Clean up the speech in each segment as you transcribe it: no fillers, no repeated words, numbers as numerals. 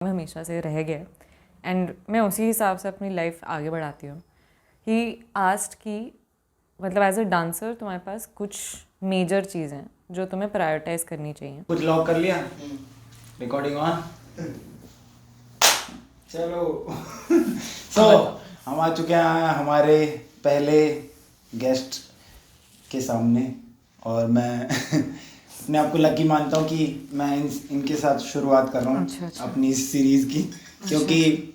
में हमेशा से रह गया एंड मैं उसी हिसाब से अपनी लाइफ आगे बढ़ाती हूँ. ही आस्क्ड कि मतलब एज अ डांसर तुम्हारे पास कुछ मेजर चीज़ें हैं जो तुम्हें प्रायोरिटाइज करनी चाहिए. कुछ लॉक कर लिया. Recording on. चलो. सो हम आ चुके हैं हमारे पहले गेस्ट के सामने और मैं अपने आप को लकी मानता हूँ कि मैं इनके साथ शुरुआत कर रहा हूँ. अच्छा. अपनी इस सीरीज़ की. क्योंकि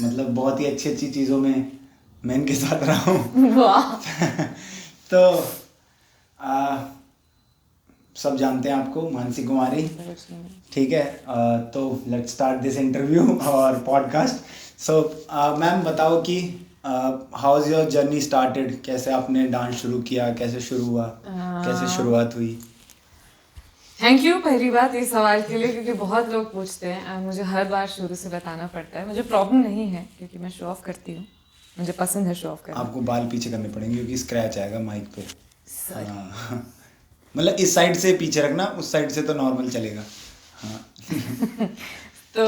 मतलब बहुत ही अच्छी अच्छी चीज़ों में मैं इनके साथ रहा हूँ. तो सब जानते हैं आपको, मानसी कुमारी. ठीक है. तो लेट्स स्टार्ट दिस इंटरव्यू और पॉडकास्ट. सो मैम बताओ कि how is your journey started. कैसे आपने डांस शुरू किया, कैसे शुरू हुआ, कैसे शुरुआत हुई. थैंक यू पहली बात इस सवाल के लिए, क्योंकि बहुत लोग पूछते हैं और मुझे हर बार शुरू से बताना पड़ता है. मुझे प्रॉब्लम नहीं है क्योंकि मैं शो ऑफ करती हूँ, मुझे पसंद है शो ऑफ करना. आपको बाल पीछे करने पड़ेंगे क्योंकि स्क्रैच आएगा माइक पे. मतलब इस साइड से पीछे रखना, उस साइड से तो नॉर्मल चलेगा. हाँ. तो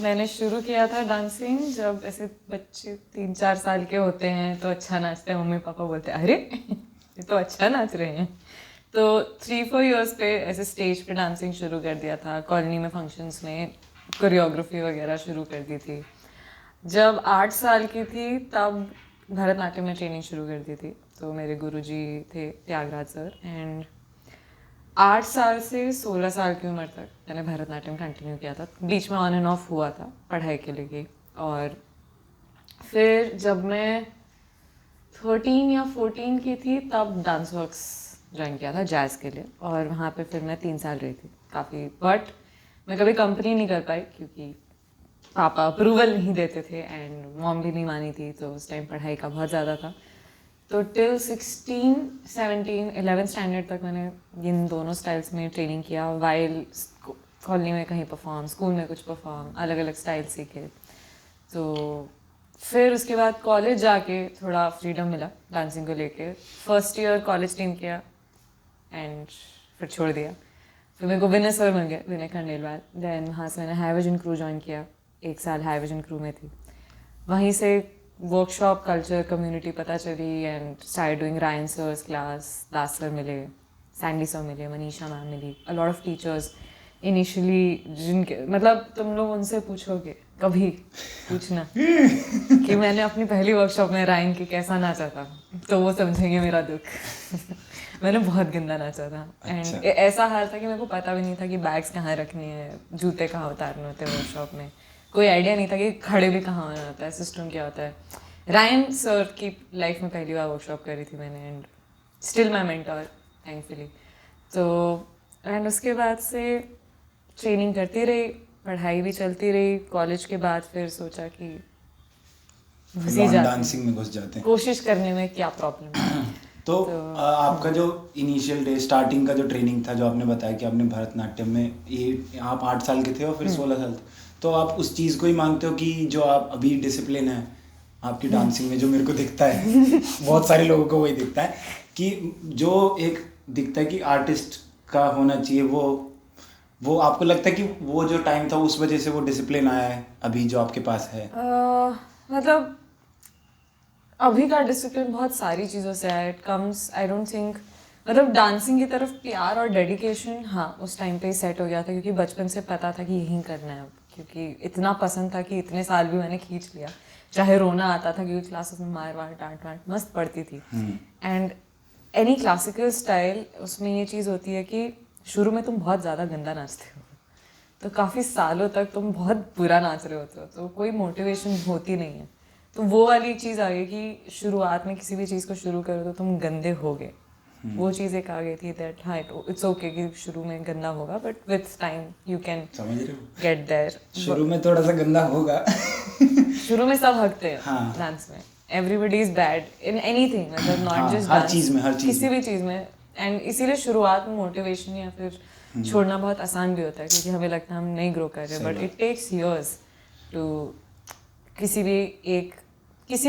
मैंने शुरू किया था डांसिंग जब ऐसे बच्चे 3-4 साल के होते हैं तो अच्छा नाचते हैं. मम्मी पापा बोलते हैं अरे ये तो अच्छा नाच रहे हैं. तो 3-4 इयर्स पे ऐसे स्टेज पे डांसिंग शुरू कर दिया था. कॉलोनी में फंक्शंस में कोरियोग्राफी वगैरह शुरू कर दी थी. जब 8 साल की थी तब भरतनाट्यम में ट्रेनिंग शुरू कर दी थी. तो मेरे गुरुजी थे त्यागराज सर एंड 8 साल से 16 साल की उम्र तक मैंने भरतनाट्यम कंटिन्यू किया था. बीच में ऑन एंड ऑफ हुआ था पढ़ाई के लिए. और फिर जब मैं 13 या 14 की थी तब डांस वर्क्स ज्वाइन किया था जैज़ के लिए. और वहाँ पे फिर मैं 3 साल रही थी काफ़ी. बट मैं कभी कंपनी नहीं कर पाई क्योंकि पापा अप्रूवल नहीं देते थे एंड मॉम भी नहीं मानी थी. तो उस टाइम पढ़ाई का बहुत ज़्यादा था. तो टिल 16, 17, 11 स्टैंडर्ड तक मैंने इन दोनों स्टाइल्स में ट्रेनिंग किया. वाइल कॉलोनी में कहीं परफॉर्म, स्कूल में कुछ परफॉर्म, अलग अलग स्टाइल सीखे. तो फिर उसके बाद कॉलेज जाके थोड़ा फ्रीडम मिला डांसिंग को लेके. फर्स्ट ईयर कॉलेज टीम किया एंड फिर छोड़ दिया. फिर मेरे को विनय सर मिल गए, विनय खंडेलवाल. देन वहाँ से मैंने हाई विजन क्रू ज्वाइन किया. 1 साल हाई विजन क्रू में थी. वहीं से वर्कशॉप कल्चर कम्युनिटी पता चली and start doing Ryan sir's class. Das sir मिले, सैंडी सर मिले, मनीषा मैम मिली. A lot of teachers initially जिनके मतलब तुम लोग उनसे पूछोगे कभी पूछना कि मैंने अपनी पहली वर्कशॉप में रायन की कैसा नाचा था तो वो समझेंगे मेरा दुख. मैंने बहुत गंदा नाचा था. एंड ऐसा हाल था कि मेरे को पता भी नहीं था कि बैग्स कहाँ रखनी है, जूते कहाँ उतारने होते हैं वर्कशॉप में. कोई आइडिया नहीं था कि खड़े भी कहाँ होना होता है, सिस्टम क्या होता है. रायन सर की लाइफ में पहली बार वर्कशॉप करी थी मैंने and still my mentor thankfully. तो एंड उसके बाद से ट्रेनिंग करती रही, पढ़ाई भी चलती रही. कॉलेज के बाद फिर सोचा कि डांसिंग में घुस जाते हैं, कोशिश करने में क्या प्रॉब्लम है. तो आपका जो इनिशियल डे स्टार्टिंग का जो ट्रेनिंग था, जो आपने बताया कि आपने भरतनाट्यम में ये आप 8 साल के थे और फिर 16 साल थे, तो आप उस चीज़ को ही मानते हो कि जो आप अभी डिसिप्लिन है आपकी डांसिंग में जो मेरे को दिखता है बहुत सारे लोगों को वही दिखता है कि जो एक दिखता है कि आर्टिस्ट का होना चाहिए, वो आपको लगता है कि वो जो टाइम था उस वजह से वो डिसिप्लिन आया है अभी जो आपके पास है. मतलब अभी का डिसिप्लिन बहुत सारी चीज़ों से है. It comes I don't think मतलब डांसिंग की तरफ प्यार और डेडिकेशन हाँ उस टाइम पे ही सेट हो गया था क्योंकि बचपन से पता था कि यही करना है अब. क्योंकि इतना पसंद था कि इतने साल भी मैंने खींच लिया. चाहे रोना आता था क्योंकि क्लासेस में मार वार डांट वाट मस्त पड़ती थी. एंड एनी क्लासिकल स्टाइल उसमें ये चीज़ होती है कि शुरू में तुम बहुत ज़्यादा गंदा नाचते हो तो काफ़ी सालों तक तुम बहुत बुरा नाच रहे होते हो तो कोई मोटिवेशन होती नहीं है. तो वो वाली चीज़ आ गई कि शुरुआत में किसी भी चीज़ को शुरू करो तो तुम गंदे हो गए. वो चीज़ एक आ गई थी दैट हाँ इट्स ओके कि शुरू में गंदा होगा but with time you can get there. शुरू में थोड़ा सा गंदा होगा शुरू में सब हकते हैं डांस में. Everybody is bad in anything, मतलब नॉट जस्ट हर चीज़ में किसी भी चीज़ में. एंड इसीलिए शुरुआत में मोटिवेशन या फिर छोड़ना बहुत आसान भी होता है क्योंकि हमें लगता है हम नहीं ग्रो कर रहे. But it takes years to किसी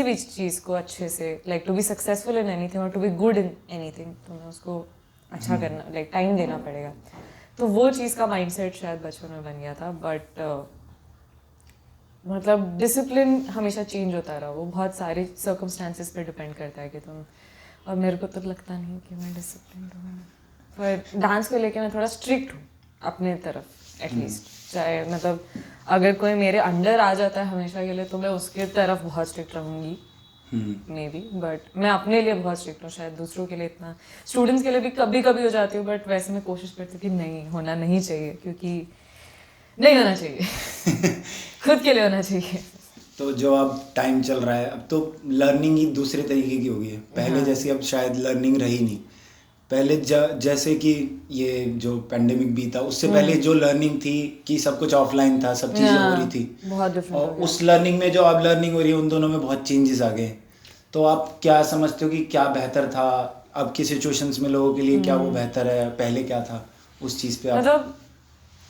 भी चीज़ को अच्छे से like to be successful in anything और to be good in anything तुम्हें उसको अच्छा करना लाइक टाइम देना पड़ेगा. तो वो चीज़ का माइंडसेट शायद बचपन में बन गया था, बट मतलब डिसिप्लिन हमेशा चेंज होता रहा, वो बहुत सारे सर्कमस्टांसेस पे डिपेंड करता है कि तुम, और मेरे को तो लगता नहीं कि मैं डिसिप्लिन हूँ, पर डांस को लेके मैं थोड़ा स्ट्रिक्ट हूँ अपने तरफ एटलीस्ट। चाहे मतलब अगर कोई मेरे अंडर आ जाता है हमेशा के लिए तो मैं उसके तरफ बहुत स्ट्रिक्ट रहूँगी मे बी, बट मैं अपने लिए बहुत स्ट्रिक्ट हूँ, शायद दूसरों के लिए इतना, स्टूडेंट्स के लिए भी कभी कभी हो जाती हूँ, बट वैसे मैं कोशिश करती हूँ कि नहीं होना नहीं चाहिए, क्योंकि नहीं होना चाहिए खुद के लिए होना चाहिए। तो जो अब टाइम चल रहा है, अब तो लर्निंग ही दूसरे तरीके की हो गई है, पहले जैसी अब शायद लर्निंग रही नहीं। पहले जैसे कि ये जो पेंडेमिक भी था उससे पहले जो लर्निंग थी कि सब कुछ ऑफलाइन था, सब चीज़ें हो रही थी, बहुत डिफरेंट और उस लर्निंग में जो अब लर्निंग हो रही है उन दोनों में बहुत चेंजेस आ गए। तो आप क्या समझते हो कि क्या बेहतर था अब की सिचुएशंस में लोगों के लिए, क्या वो बेहतर है, पहले क्या था, उस चीज़ पे आप? मतलब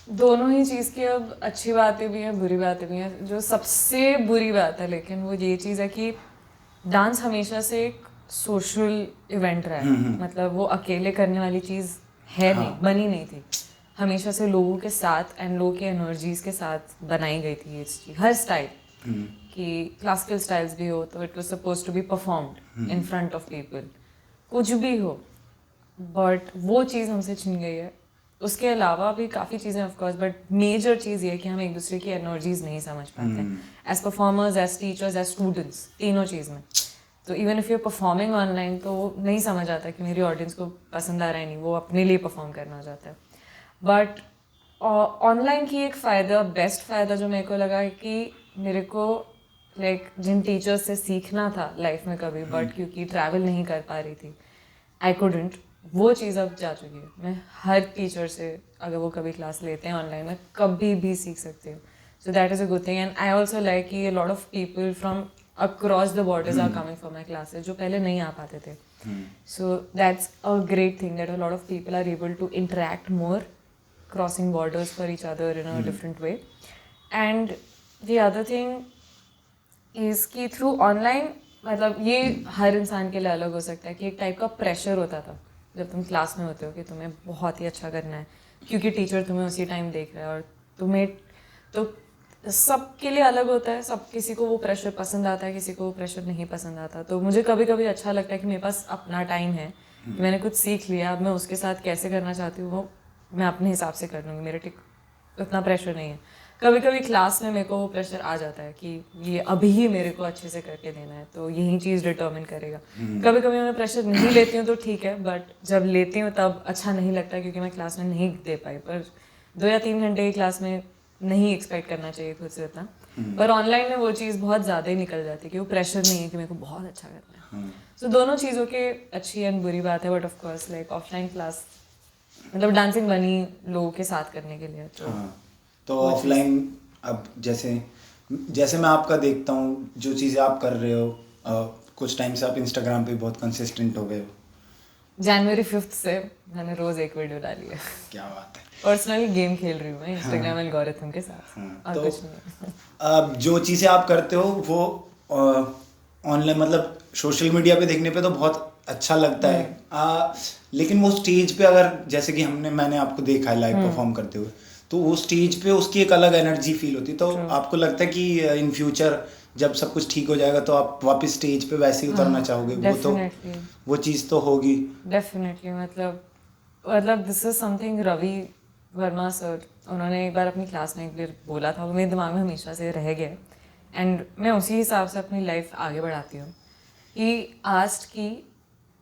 दोनों ही चीज़ की अब अच्छी बातें भी हैं, बुरी बातें भी हैं। जो सबसे बुरी बात है लेकिन वो ये चीज़ है कि डांस हमेशा से एक सोशल इवेंट रहा है, मतलब वो अकेले करने वाली चीज़ है नहीं, बनी नहीं थी, हमेशा से लोगों के साथ एंड लोगों की एनर्जीज के साथ बनाई गई थी ये चीज़, हर स्टाइल कि क्लासिकल स्टाइल्स भी हो तो it was suppose to be performed in front of people, कुछ भी हो, बट वो चीज़ हमसे छिन गई है। उसके अलावा भी काफ़ी चीज़ें ऑफ कोर्स, बट मेजर चीज़ ये है कि हम एक दूसरे की एनर्जीज नहीं समझ पाते as performers, as teachers, as students, तीनों चीज़ में। तो even if you performing online तो नहीं समझ आता कि मेरी ऑडियंस को पसंद आ रहा है, नहीं, वो अपने लिए परफॉर्म करना चाहता है। बट ऑनलाइन की एक फ़ायदा, बेस्ट फ़ायदा जो मेरे को लगा है कि मेरे को लाइक जिन टीचर्स से सीखना था लाइफ में कभी, बट क्योंकि ट्रैवल नहीं कर पा रही थी, आई कुडंट, वो चीज़ अब जा चुकी है। मैं हर टीचर से अगर वो कभी क्लास लेते हैं ऑनलाइन में कभी भी सीख सकती हूँ, so that is a good thing. And I also like कि a lot of people from across the borders are coming for my classes जो पहले नहीं आ पाते थे, so that's a great thing that a lot of people are able to interact more, crossing borders for each other in a different way. And the other thing is कि through online, मतलब ये हर इंसान के लिए अलग हो सकता है कि एक टाइप का प्रेशर होता था जब तुम क्लास में होते हो कि तुम्हें बहुत ही अच्छा करना है क्योंकि टीचर तुम्हें उसी टाइम देख रहा है, और तुम्हें तो सबके लिए अलग होता है, सब किसी को वो प्रेशर पसंद आता है, किसी को वो प्रेशर नहीं पसंद आता। तो मुझे कभी कभी अच्छा लगता है कि मेरे पास अपना टाइम है, मैंने कुछ सीख लिया, अब मैं उसके साथ कैसे करना चाहती हूँ वो मैं अपने हिसाब से कर लूँगी, मेरे टिक उतना प्रेशर नहीं है। कभी कभी क्लास में मेरे को वो प्रेशर आ जाता है कि ये अभी ही मेरे को अच्छे से करके देना है, तो यही चीज़ डिटर्मिन करेगा। कभी कभी मैं प्रेशर नहीं लेती हूँ तो ठीक है, बट जब लेती हूँ तब अच्छा नहीं लगता क्योंकि मैं क्लास में नहीं दे पाई। पर 2 या 3 घंटे की क्लास में नहीं एक्सपेक्ट करना चाहिए खुद से उतना, पर ऑनलाइन में वो चीज़ बहुत ज़्यादा ही निकल जाती है कि वो प्रेशर नहीं है कि मेरे को बहुत अच्छा करना है। सो दोनों चीज़ों के अच्छी एंड बुरी बात है, but of course like offline class मतलब डांसिंग बनी लोगों के साथ करने के लिए, तो ऑफलाइन अब जैसे जैसे मैं आपका देखता हूँ जो चीज़ें आप कर रहे हो, कुछ टाइम से आप इंस्टाग्राम पे बहुत कंसिस्टेंट हो गए हो। जनवरी 5th से मैंने रोज़ एक वीडियो डाली है। क्या बात है। पर्सनली गेम खेल रही हूँ मैं इंस्टाग्राम एल्गोरिथम के साथ, और तो कुछ नहीं। अब जो चीज़ें आप करते हो वो ऑनलाइन मतलब सोशल मीडिया पे देखने पे तो बहुत अच्छा लगता है, लेकिन वो स्टेज पे अगर जैसे कि मैंने आपको देखा है लाइव परफॉर्म करते हुए, तो वो स्टेज पे उसकी एक अलग एनर्जी फील होती है। तो आपको लगता है कि इन फ्यूचर जब सब कुछ ठीक हो जाएगा तो आप वापस स्टेज पे वैसे ही उतरना चाहोगे? वो चीज़ तो होगी डेफिनेटली। मतलब this is something Ravi Varma sir, उन्होंने एक बार अपनी क्लास में एक बार बोला था, वो मेरे दिमाग में हमेशा से रह गया, एंड मैं उसी हिसाब से अपनी लाइफ आगे बढ़ाती हूँ कि आस्ट की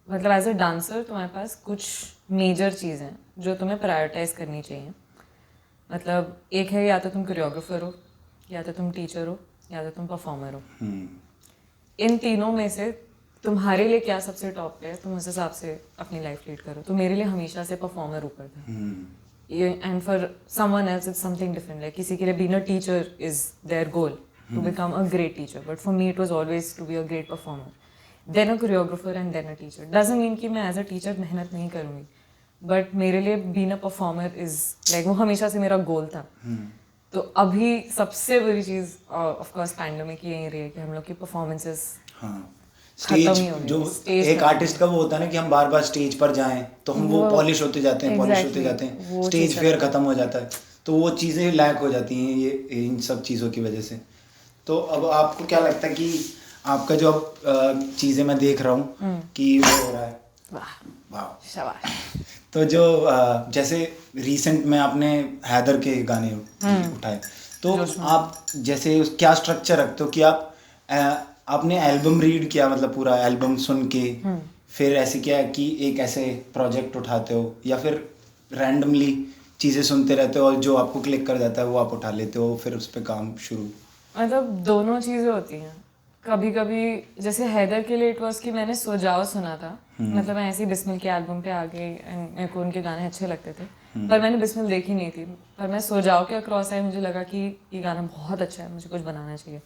मतलब एज अ डांसर तुम्हारे पास कुछ मेजर चीज़ें जो तुम्हें प्रायोरिटाइज करनी चाहिए। मतलब एक है या तो तुम कोरियोग्राफर हो, या तो तुम टीचर हो, या तो तुम परफॉर्मर हो। इन तीनों में से तुम्हारे लिए क्या सबसे टॉप पे है, तुम उस हिसाब से अपनी लाइफ लीड करो। तो मेरे लिए हमेशा से परफॉर्मर ऊपर था, and for someone else it's something different. Like किसी के लिए being a teacher is their goal to become a great teacher, but for me it was always to be a great performer, then a choreographer and then a teacher. Doesn't mean कि मैं as a teacher मेहनत नहीं करूँगी, but मेरे लिए being a performer is like वो हमेशा से मेरा गोल था। तो अभी सबसे बड़ी चीज़ ऑफ कोर्स पैंडेमिक की यही रही है कि हम लोग की परफॉर्मेंसेस खत्म स्टेज ही हो गई, जो स्टेज एक खत्म आर्टिस्ट का वो होता है ना कि हम बार बार स्टेज पर जाएं तो हम वो पॉलिश होते जाते हैं, पॉलिश होते exactly, जाते हैं, वो स्टेज चीज़ फेयर खत्म। खत्म हो जाता है, तो वो चीज़ें लैक हो जाती हैं ये इन सब चीज़ों की वजह से। तो अब आपको क्या लगता है कि आपका जो अब चीज़ें मैं देख रहा हूँ कि वो हो रहा है, वाह, वाह, शाबाश। तो जो जैसे रिसेंट में आपने हैदर के गाने उठाए, तो जोश में। आप जैसे क्या स्ट्रक्चर रखते हो कि आप आपने एल्बम रीड किया, मतलब पूरा एल्बम सुन के फिर ऐसे क्या कि एक ऐसे प्रोजेक्ट उठाते हो, या फिर रैंडमली चीज़ें सुनते रहते हो और जो आपको क्लिक कर जाता है वो आप उठा लेते हो फिर उस पर काम शुरू? मतलब दोनों चीज़ें होती हैं। कभी कभी जैसे हैदर के लिए इट वॉज कि मैंने सो जाओ सुना था, मतलब मैं ऐसे ही बिस्मिल के एल्बम पे आ गई एंड मेरे को उनके गाने अच्छे लगते थे, पर मैंने बिस्मिल देखी नहीं थी, पर मैं सो जाओ के अक्रॉस आई, मुझे लगा कि ये गाना बहुत अच्छा है, मुझे कुछ बनाना चाहिए,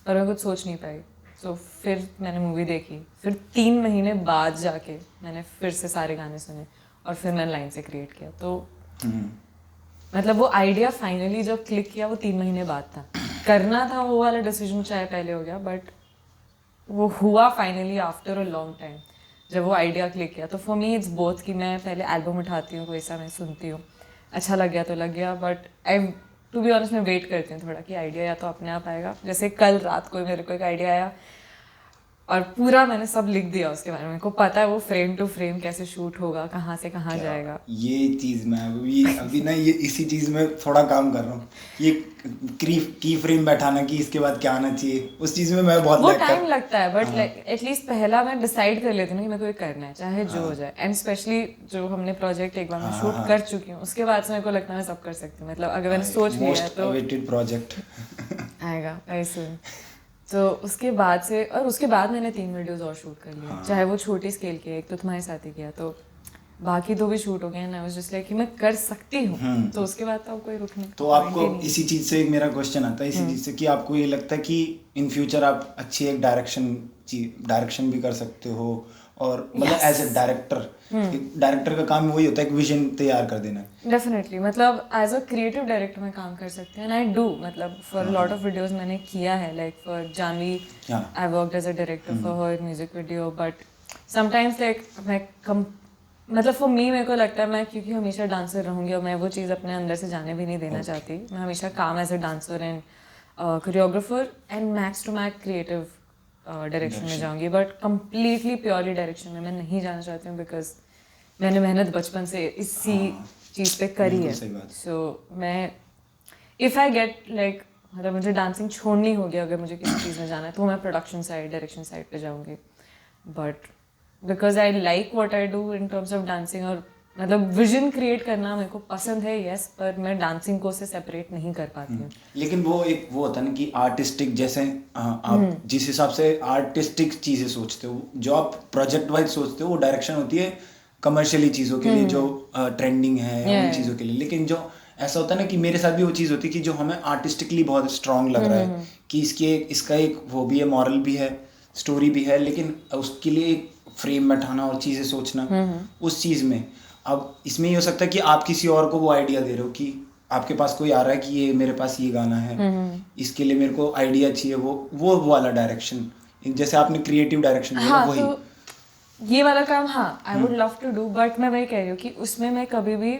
पर मैं कुछ सोच नहीं पाई। सो फिर मैंने मूवी देखी, फिर 3 महीने बाद जाके मैंने फिर से सारे गाने सुने और फिर मैंने लाइन से क्रिएट किया। तो मतलब वो आइडिया फाइनली जब क्लिक किया वो 3 महीने बाद था। करना था वो वाला डिसीजन चाहे पहले हो गया, बट वो हुआ finally after a long time जब वो आइडिया क्लिक किया। तो फॉर मी इट्स बोथ कि मैं पहले एल्बम उठाती हूँ, कोई सा मैं सुनती हूँ, अच्छा लग गया तो लग गया, but I to be honest मैं वेट करती हूँ थोड़ा कि आइडिया या तो अपने आप आएगा। जैसे कल रात को मेरे को एक आइडिया आया और पूरा मैंने सब लिख दिया उसके बारे में, मेरे को पता है वो फ्रेम टू फ्रेम कैसे शूट होगा, कहाँ से कहाँ जाएगा। ये चीज़ मैं अभी ना ये इसी चीज़ में थोड़ा काम कर रहा हूँ, ये की फ्रेम बैठाना कि इसके बाद क्या आना चाहिए, उस चीज़ में मैं बहुत वो लैग टाइम लगता है, बट एटलीस्ट पहला मैं डिसाइड कर लेती हूँ कि मेरे को ये करना है चाहे जो हो जाए। एंड स्पेशली जो हमने प्रोजेक्ट एक बार मैं शूट कर चुकी हूँ उसके बाद से मेरे को लगता है मैं सब कर सकती हूँ। मतलब अगर मैंने सोच लिया है मोस्ट तो अवेटेड प्रोजेक्ट आएगा ऐसे। तो उसके बाद से, और उसके बाद मैंने 3 वीडियोस और शूट कर लिए, चाहे वो छोटी स्केल के, एक तो तुम्हारे साथ ही किया, तो बाकी 2 भी शूट हो गए ना, जस्ट लाइक कि मैं कर सकती हूँ, तो उसके बाद तो अब कोई रुकने का तो point आपको ही नहीं। इसी चीज़ से एक मेरा क्वेश्चन आता है, इसी चीज़ से कि आपको ये लगता है कि इन फ्यूचर आप अच्छी एक डायरेक्शन भी कर सकते हो, और मतलब एज ए डायरेक्टर का काम वही होता है कि विजन तैयार कर देना। डेफिनेटली, मतलब एज अ क्रिएटिव डायरेक्टर मैं काम कर सकती हूँ एंड आई डू, मतलब फॉर लॉट ऑफ वीडियोस मैंने किया है, like for Janhvi I worked as a director for her music video, but sometimes like मतलब फॉर मी मेरे को लगता है मैं क्योंकि हमेशा डांसर रहूँगी और मैं वो चीज़ अपने अंदर से जाने भी नहीं देना चाहती, मैं हमेशा काम as a dancer and choreographer and max to max creative direction में जाऊँगी, बट कम्प्लीटली प्योरली डायरेक्शन में मैं नहीं जाना चाहती हूँ, बिकॉज मैंने मेहनत बचपन से इसी चीज़ पे करी है। सो मैं इफ़ आई गेट लाइक, मतलब मुझे डांसिंग छोड़नी होगी अगर मुझे किसी चीज़ में जाना है तो मैं प्रोडक्शन साइड, डायरेक्शन साइड पे जाऊँगी, but because I like what I do in terms of dancing, और मतलब विजन क्रिएट करना मेरे को पसंद है, यस, पर मैं डांसिंग को से सेपरेट नहीं कर पाती हूँ। लेकिन वो एक वो होता है ना कि आर्टिस्टिक, जैसे आप जिस हिसाब से आर्टिस्टिक चीज़ें सोचते हो, जो आप प्रोजेक्ट वाइज सोचते हो, वो डायरेक्शन होती है कमर्शियली चीज़ों के लिए जो ट्रेंडिंग है उन चीज़ों के लिए। लेकिन जो ऐसा होता है ना कि मेरे साथ भी वो चीज़ होती है कि जो हमें आर्टिस्टिकली बहुत स्ट्रांग लग रहा है कि इसका एक वो भी है, मॉरल भी है, स्टोरी भी है, लेकिन उसके लिए एक फ्रेम बैठाना और चीज़ें सोचना उस चीज़ में। अब इसमें ये हो सकता है कि आप किसी और को वो आइडिया दे रहे हो कि आपके पास कोई आ रहा है कि ये मेरे पास ये गाना है, इसके लिए मेरे को आइडिया चाहिए, वो वाला डायरेक्शन, जैसे आपने क्रिएटिव डायरेक्शन दिया हाँ, वही। तो ये वाला काम हाँ I would love to do, but मैं वही कह रही हूँ कि उसमें मैं कभी भी,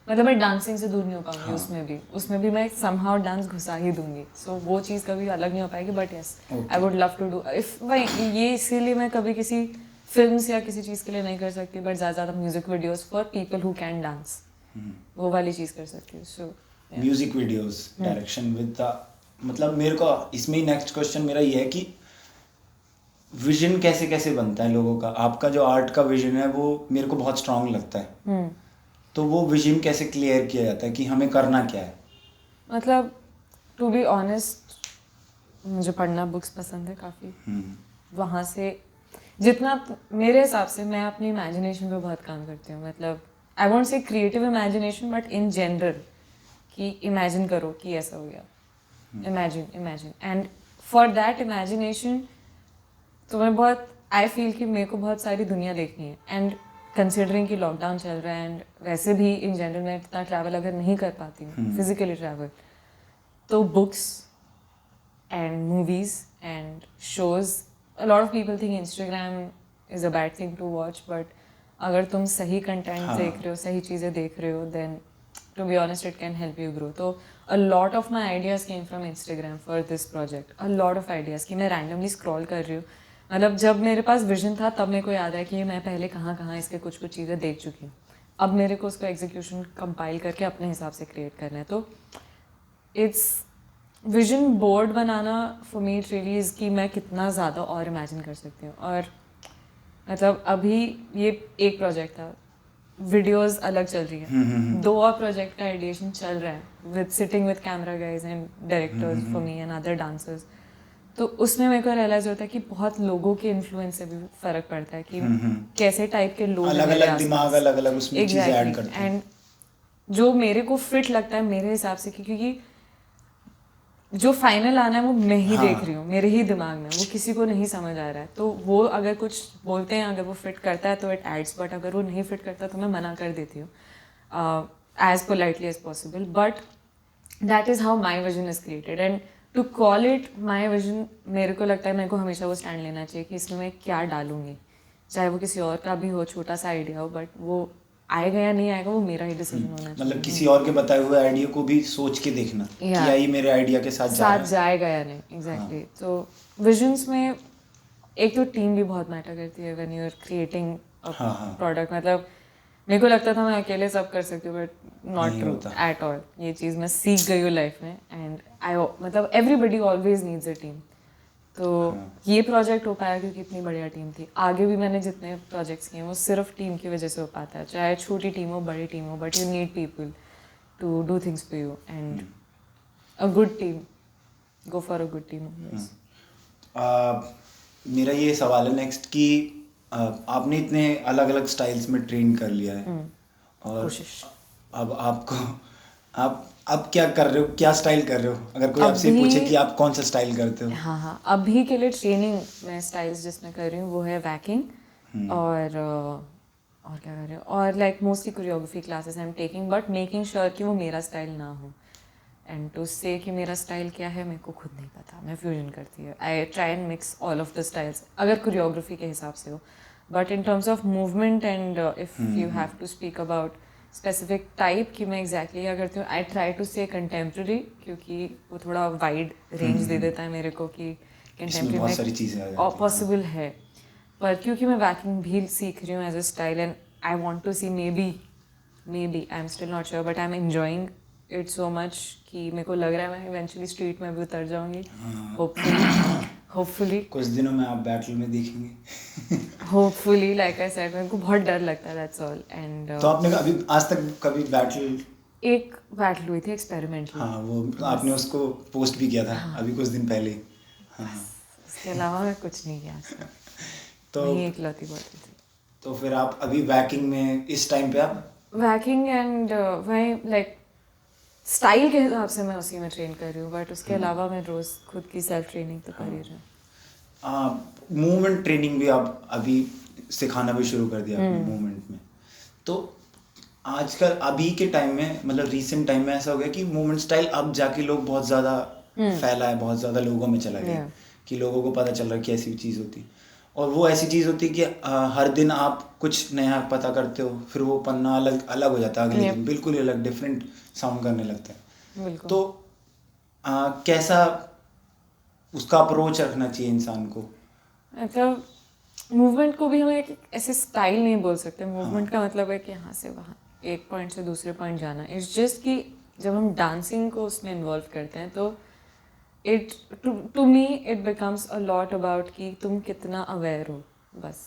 मतलब मैं डांसिंग से दूर नहीं हो पाऊंगी, उसमें भी मैं समहाउ डांस घुसा ही दूंगी, सो वो चीज़ कभी अलग नहीं हो पाएगी, but yes I would love to do if भाई ये, इसीलिए मैं कभी किसी फिल्म्स या किसी चीज़ के लिए नहीं कर सकती, बट ज़्यादा music videos for people who can dance, वो वाली चीज़ कर सकती हूँ। सो music videos direction with the, मतलब मेरे को इसमें ही नेक्स्ट क्वेश्चन मेरा ये है कि विजन कैसे कैसे बनता है लोगों का? आपका जो आर्ट का विजन है वो मेरे को बहुत स्ट्रांग लगता है, तो वो विजन कैसे क्लियर किया जाता है कि हमें करना क्या है? मतलब टू बी ऑनेस्ट मुझे पढ़ना बुक्स पसंद है काफ़ी, वहाँ से जितना मेरे हिसाब से मैं अपनी इमेजिनेशन पे बहुत काम करती हूँ, मतलब आई वॉन्ट से creative imagination but in general कि इमेजिन करो कि ऐसा हो गया, imagine and for that imagination तो मैं बहुत आई फील कि मेरे को बहुत सारी दुनिया देखनी है, एंड कंसिडरिंग कि लॉकडाउन चल रहा है एंड वैसे भी इन जनरल मैं इतना ट्रैवल अगर नहीं कर पाती हूँ फिजिकली ट्रैवल, तो books and movies and shows a lot of people think Instagram is a bad thing to watch, but अगर तुम सही कंटेंट हाँ. देख रहे हो, सही चीज़ें देख रहे हो, then to be honest it can help you grow. तो a lot of my ideas came from Instagram for this project. A lot of ideas कि मैं randomly scroll कर रही हूँ. मतलब जब मेरे पास विजन था तब मेरे को याद है कि मैं पहले कहाँ कहाँ इसके कुछ कुछ चीज़ें देख चुकी हूँ. अब मेरे को उसको एग्जीक्यूशन कंपाइल करके अपने हिसाब से क्रिएट करना है. तो it's vision board banana for me really is कि मैं कितना ज़्यादा और इमेजिन कर सकती हूँ. और मतलब अभी ये एक प्रोजेक्ट था, वीडियोस अलग चल रही है, 2 और प्रोजेक्ट का आइडिएशन चल रहा है with sitting with camera guys and directors for me and other dancers. तो उसमें मेरे को रियलाइज होता है कि बहुत लोगों के इन्फ्लुएंस से भी फर्क पड़ता है कि कैसे टाइप के लोग अलग अलग दिमाग अलग अलग उसमें चीजें ऐड करते हैं. एंड जो मेरे को फिट लगता है मेरे हिसाब से, क्योंकि जो फाइनल आना है वो मैं ही देख रही हूँ मेरे ही दिमाग में, वो किसी को नहीं समझ आ रहा है. तो वो अगर कुछ बोलते हैं, अगर वो फिट करता है तो इट एड्स, बट अगर वो नहीं फिट करता तो मैं मना कर देती हूँ as politely as possible. But that is how my vision is created. And to call it my vision, मेरे को लगता है मेरे को हमेशा वो स्टैंड लेना चाहिए कि इसमें मैं क्या डालूंगी, चाहे वो किसी और का भी हो, छोटा सा आइडिया हो, बट वो आएगा या नहीं आएगा वो मेरा ही डिसीजन होना चाहिए. मतलब किसी और के बताए हुए आइडिया को भी सोच के देखना कि ये मेरे आइडिया के साथ जाएगा या नहीं. एग्जैक्टली. तो विजन्स में एक तो टीम भी बहुत मैटर करती है when you are creating a product. मतलब मेरे को लगता था मैं अकेले सब कर सकती हूँ, but not true at all. ये चीज़ मैं सीख गई हूँ लाइफ में. एंड आई मतलब everybody always needs a team. तो ये प्रोजेक्ट हो पाया क्योंकि इतनी बढ़िया टीम थी. आगे भी मैंने जितने प्रोजेक्ट्स किए वो सिर्फ टीम की वजह से हो पाता है, चाहे छोटी टीम हो बड़ी टीम हो, but you need people to do things for you. And a good team, go for a good team. मेरा ये सवाल है नेक्स्ट कि आपने इतने अलग अलग स्टाइल्स में ट्रेन कर लिया है और कोशिश. अब आपको आप अब क्या कर रहे हो, क्या स्टाइल कर रहे हो? अगर कोई आपसे पूछे कि आप कौन सा स्टाइल करते हो? हाँ, अभी के लिए ट्रेनिंग मैं स्टाइल्स जिसमें कर रही हूँ वो है वैकिंग और क्या कर रही हूँ, और like mostly choreography classes I am taking, but making sure कि वो मेरा स्टाइल ना हो. एंड टू से कि मेरा स्टाइल क्या है मेरे को खुद नहीं पता. मैं फ्यूजन करती हूँ. I try and mix all of the styles अगर कोरियोग्राफी के हिसाब से हो. But in terms of movement and if you have to speak about specific type की मैं एग्जैक्टली क्या करती हूँ, I try to say contemporary, क्योंकि वो थोड़ा वाइड रेंज दे देता है मेरे को कि कंटेम्प्रेरी में पॉसिबल है. पर क्योंकि मैं वैकिंग भी सीख रही हूँ as a style and I want to see maybe I am still not sure, but I am enjoying it so much कि मेरे को लग रहा है मैं इवेंचुअली स्ट्रीट में भी उतर जाऊंगी. होपफुली कुछ दिनों में आप बैटल में देखेंगे. होपफुली, लाइक आई सेड, मेरे को बहुत डर लगता है, दैट्स ऑल. एंड तो आपने अभी आज तक कभी बैटल? एक बैटल हुई थी एक्सपेरिमेंटली. हाँ, वो आपने उसको पोस्ट भी किया था अभी कुछ दिन पहले. हाँ, उसके अलावा मैं कुछ नहीं किया. तो वही एक लौती बात थी. तो फिर आप अभी वैकिंग में इस टाइम पे आप वैकिंग एंड वही लाइक स्टाइल के हिसाब से मैं उसी में ट्रेन कर रही हूँ, बट उसके अलावा मैं रोज़ खुद की सेल्फ ट्रेनिंग तो कर ही रही हूँ. मूवमेंट ट्रेनिंग भी आप अभी सिखाना भी शुरू कर दिया आपने मूवमेंट में. तो आजकल अभी के टाइम में, मतलब रीसेंट टाइम में ऐसा हो गया कि मूवमेंट स्टाइल अब जाके लोग बहुत ज़्यादा फैला है, बहुत ज़्यादा लोगों में चला गया कि लोगों को पता चल रहा है कि ऐसी चीज़ होती है. और वो ऐसी चीज़ होती है कि हर दिन आप कुछ नया पता करते हो, फिर वो पन्ना अलग अलग हो जाता है अगले दिन, बिल्कुल ही अलग डिफरेंट साउंड करने लगता है. तो कैसा उसका अप्रोच रखना चाहिए इंसान को? मतलब मूवमेंट को भी हम एक ऐसे स्टाइल नहीं बोल सकते. मूवमेंट का मतलब है कि यहाँ से वहाँ एक पॉइंट से दूसरे पॉइंट जाना. इट्स जस्ट कि जब हम डांसिंग को उसमें इन्वॉल्व करते हैं तो it to me it becomes a lot about कि तुम कितना अवेयर हो, बस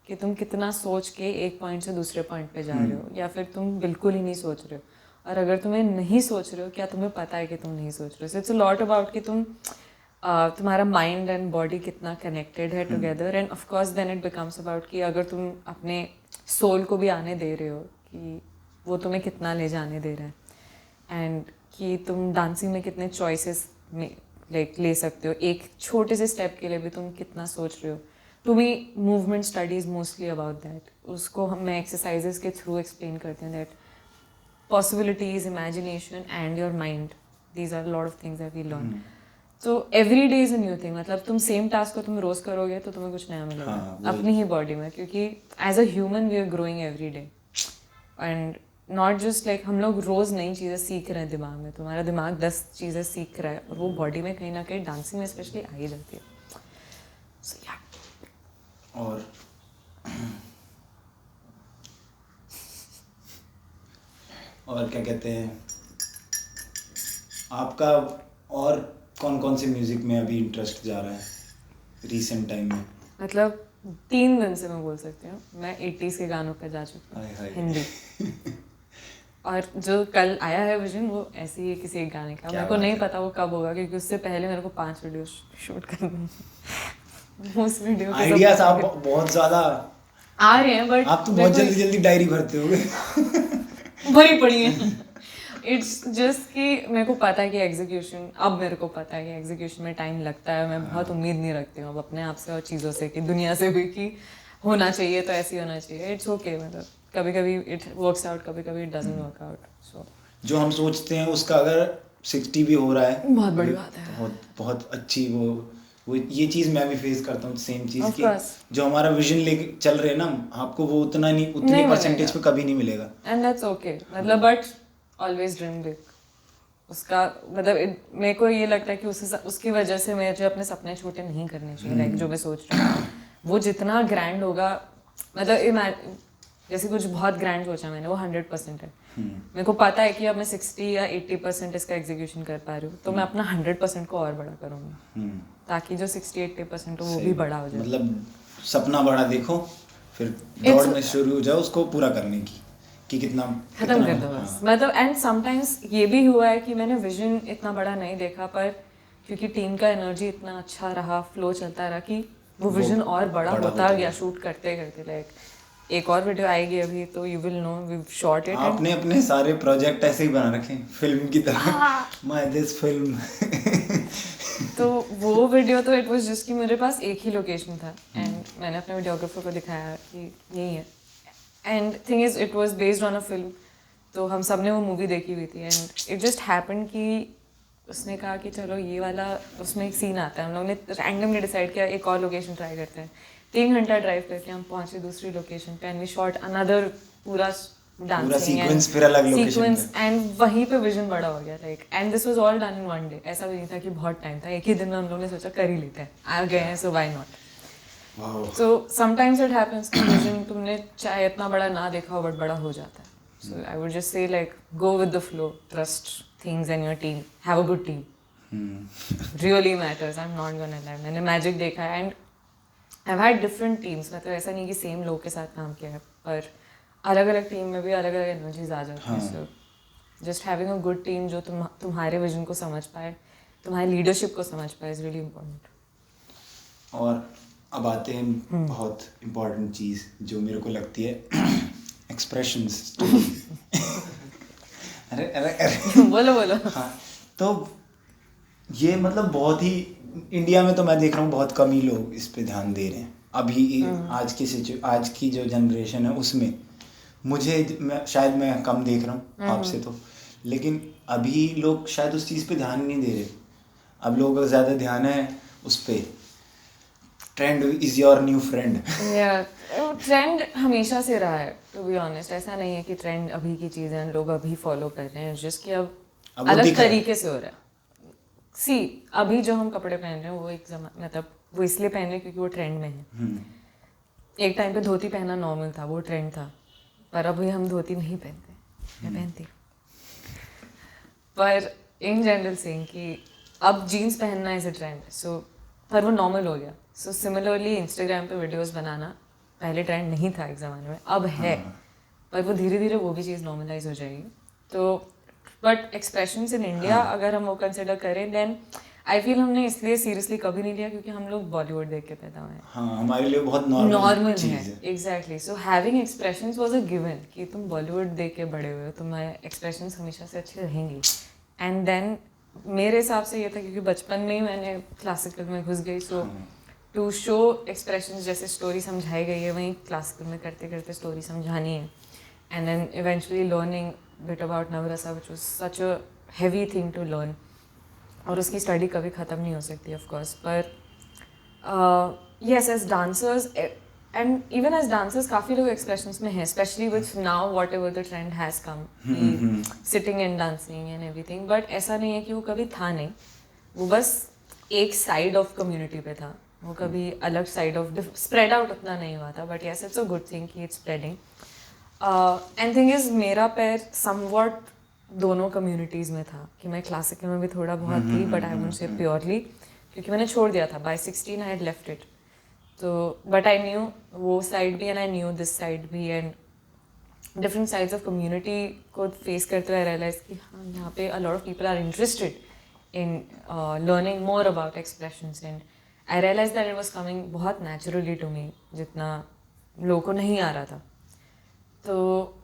कि तुम कितना सोच के एक पॉइंट से दूसरे पॉइंट पे जा रहे हो, या फिर तुम बिल्कुल ही नहीं सोच रहे हो. और अगर तुम्हें नहीं सोच रहे हो, क्या तुम्हें पता है कि तुम नहीं सोच रहे हो. So it's a lot about कि तुम तुम्हारा माइंड एंड बॉडी कितना कनेक्टेड है together. And of course then it becomes about कि अगर तुम अपने सोल को भी आने दे रहे हो कि वो तुम्हें कितना ले जाने दे रहा है, एंड कि तुम डांसिंग में कितने चॉइसेस में लाइक ले सकते हो. एक छोटे से स्टेप के लिए भी तुम कितना सोच रहे हो. To me movement studies mostly about that. उसको मैं एक्सरसाइजेस के थ्रू एक्सप्लेन करती हूँ that possibilities, imagination and your mind, these are a lot of things that we learn. तो every day is a new thing, मतलब तुम same task को तुम रोज करोगे तो तुम्हें कुछ नया मिलेगा अपनी ही बॉडी में, क्योंकि as a human we are growing every day and not just like हम लोग रोज नई चीज़ें सीख रहे हैं दिमाग में, तुम्हारा दिमाग 10 चीज़ें सीख रहा है और वो बॉडी में कहीं ना कहीं डांसिंग में स्पेशली आ ही जाती है. So, yeah. और क्या कहते हैं आपका, और कौन कौन से म्यूजिक में अभी इंटरेस्ट जा रहा है रिसेंट टाइम में? मतलब 3 दिन से मैं बोल सकती हूँ मैं 80s के गानों पर जा चुकी हूँ, हिंदी. और जो कल आया है विजन वो ऐसे ही किसी एक गाने का, मेरे को नहीं पता वो कब होगा क्योंकि उससे पहले मेरे को 5 वीडियो शूट करनी है. उस वीडियो आइडियाज आप बहुत ज्यादा आ रहे हैं बट आप तो बहुत जल्दी जल्दी डायरी भरते होगे. भरी पड़ी है. इट्स जस्ट कि मेरे को पता है कि एग्जीक्यूशन, अब मेरे को पता है कि एग्जीक्यूशन में टाइम लगता है. मैं बहुत उम्मीद नहीं रखती हूँ अब अपने आप से और चीज़ों से कि दुनिया से भी कि होना चाहिए तो ऐसे ही होना चाहिए. इट्स ओके, मतलब कभी कभी इट वर्क्स आउट, कभी कभी इट डजंट वर्क आउट. सो जो हम सोचते हैं उसका अगर 60 भी हो रहा है बहुत बड़ी बात है. बहुत बहुत अच्छी वो ये चीज़ मैं भी फेस करता हूँ सेम चीज़ Of की. course. जो हमारा विजन लेके चल रहे हैं ना, आपको वो उतना नहीं उतनी नहीं परसेंटेज मिलेगा. पे कभी नहीं मिलेगा. एंड दैट्स ओके, मतलब बट ऑलवेज ड्रीम बिग. उसका मतलब मेरे को ये लगता है कि उसकी वजह से मुझे अपने सपने छोटे नहीं करने चाहिए. लाइक जो मैं सोच रही हूँ वो जितना ग्रैंड होगा, मतलब जैसे कुछ बहुत ग्रैंड सोचा मैंने वो 100% है. मेरे को पता है कि अब मैं 60 या 80% इसका एग्जीक्यूशन कर पा रही हूँ तो मैं अपना 100% को और बड़ा करूँगी ताकि जो 60-80% हो वो भी बड़ा हो जाए. मतलब सपना बड़ा देखो, फिर दौड़ में शुरू हो जाओ उसको पूरा करने की कि कितना खत्म कर दो बस. मतलब एंड समटाइम्स ये भी हुआ है कि मैंने विजन इतना बड़ा नहीं देखा, पर क्योंकि टीम का एनर्जी इतना अच्छा रहा, फ्लो चलता रहा कि वो विजन और बड़ा होता गया शूट करते करते. लाइक एक और वीडियो आएगी अभी तो you will know we shot it. आपने अपने सारे प्रोजेक्ट ऐसे ही बना रखे फिल्म की तरह. My this film. तो वो वीडियो तो इट वाज जस्ट कि मेरे पास एक ही लोकेशन था एंड मैंने अपने वीडियोग्राफर को दिखाया कि यही है. And thing is it was based on a film, तो हम सब ने वो मूवी देखी हुई थी एंड इट जस्ट हैपेंड कि उसने कहा कि चलो ये वाला, उसमें एक सीन आता है, हम लोग ने रैंडमली डिसाइड किया एक और लोकेशन ट्राई करते हैं. 3 घंटा ड्राइव करके हम पहुंचे दूसरी लोकेशन पे एंड वी शॉट अनदर पूरा डांसिंग सीक्वेंस, फिर अलग लोकेशन पे. एंड वहीं पे विजन बड़ा हो गया. Like and this was all done in 1 day. ऐसा भी नहीं था कि बहुत टाइम था, एक ही दिन में हम लोग ने सोचा कर ही लेते हैं, आ गए हैं so why not. So sometimes it happens कि विजन तुमने चाहे इतना बड़ा ना देखा हो बट बड़ा हो जाता है. So I would just say like go with the flow, trust things and your team, have a good team. Really matters. I'm not gonna lie. मैंने मैजिक देखा है and I've had different teams. मतलब ऐसा नहीं कि same लोग के साथ काम किया है, पर अलग अलग टीम में भी अलग अलग एनर्जीज आ जाती है. So just having a good team जो तुम्हारे विजन को समझ पाए, तुम्हारी लीडरशिप को समझ पाए is really important. और अब आते हैं बहुत इम्पोर्टेंट चीज़ जो मेरे को लगती है, एक्सप्रेशंस. अरे अरे अरे बोलो बोलो. हाँ, तो ये मतलब बहुत ही इंडिया में तो मैं देख रहा हूँ बहुत कम ही लोग इस पे ध्यान दे रहे हैं अभी. आज की जो जनरेशन है उसमें शायद मैं कम देख रहा हूँ आपसे तो, लेकिन अभी लोग शायद उस चीज़ पे ध्यान नहीं दे रहे. अब लोगों का ज़्यादा ध्यान है उस पे trend is your new friend. Trend हमेशा से रहा है टू बी ऑनेस्ट. ऐसा नहीं है कि ट्रेंड अभी की चीज़ है लोग अभी फॉलो कर रहे हैं, जस्ट कि अब अलग तरीके से हो रहा है. सी अभी जो हम कपड़े पहन रहे हैं वो मतलब वो इसलिए पहन रहे हैं क्योंकि वो ट्रेंड में है. एक टाइम पे धोती पहनना नॉर्मल था, वो ट्रेंड था, पर अभी हम धोती नहीं पहनते. मैं पहनती पर इन जनरल सेइंग कि अब जीन्स पहनना इज अ ट्रेंड. सो पर वो नॉर्मल हो गया. सो सिमिलरली इंस्टाग्राम पे वीडियोस बनाना पहले ट्रेंड नहीं था एक ज़माने में, अब है, पर वो धीरे धीरे वो भी चीज़ नॉर्मलाइज हो जाएगी. तो बट एक्सप्रेशंस इन इंडिया अगर हम वो कंसिडर करें देन आई फील हमने इसलिए सीरियसली कभी नहीं लिया क्योंकि हम लोग बॉलीवुड देख के पैदा हुए हैं. हाँ, हमारे लिए बहुत नॉर्मल है. Exactly. So having expressions was a given कि तुम बॉलीवुड देख के बड़े हुए हो, तुम्हारे एक्सप्रेशंस हमेशा से अच्छे रहेंगे. एंड देन मेरे हिसाब से ये था क्योंकि बचपन में ही मैंने क्लासिकल में घुस गई. सो टू शो एक्सप्रेशंस, जैसे स्टोरी समझाई गई है वहीं क्लासिकल में करते करते स्टोरी समझानी है. And then eventually learning bit about navarasa which was such a heavy thing to learn. और उसकी स्टडी कभी ख़त्म नहीं हो सकती ऑफ कोर्स, पर yes as dancers and even as dancers काफ़ी लोग एक्सप्रेशंस में हैं, especially with now whatever the trend has come, sitting and dancing and everything, but ऐसा नहीं है कि वो कभी था नहीं, वो बस एक साइड ऑफ कम्युनिटी पे था, वो कभी अलग साइड ऑफ स्प्रेड आउट उतना नहीं हुआ था, but yes it's a good thing कि it's spreading. And thing is मेरा पैर समवॉट दोनों कम्युनिटीज़ में था कि मैं क्लासिकल में भी थोड़ा बहुत थी, but I won't say purely, क्योंकि मैंने छोड़ दिया था by 16 I had left it, तो बट आई न्यू वो साइड भी and I knew this side भी, and different sides of community को फेस करते हुए रियलाइज कि हाँ यहाँ पे a lot of people are interested in learning more about expressions, and I realize that it was coming बहुत नेचुरली टू मी, जितना लोगों को नहीं आ रहा था। तो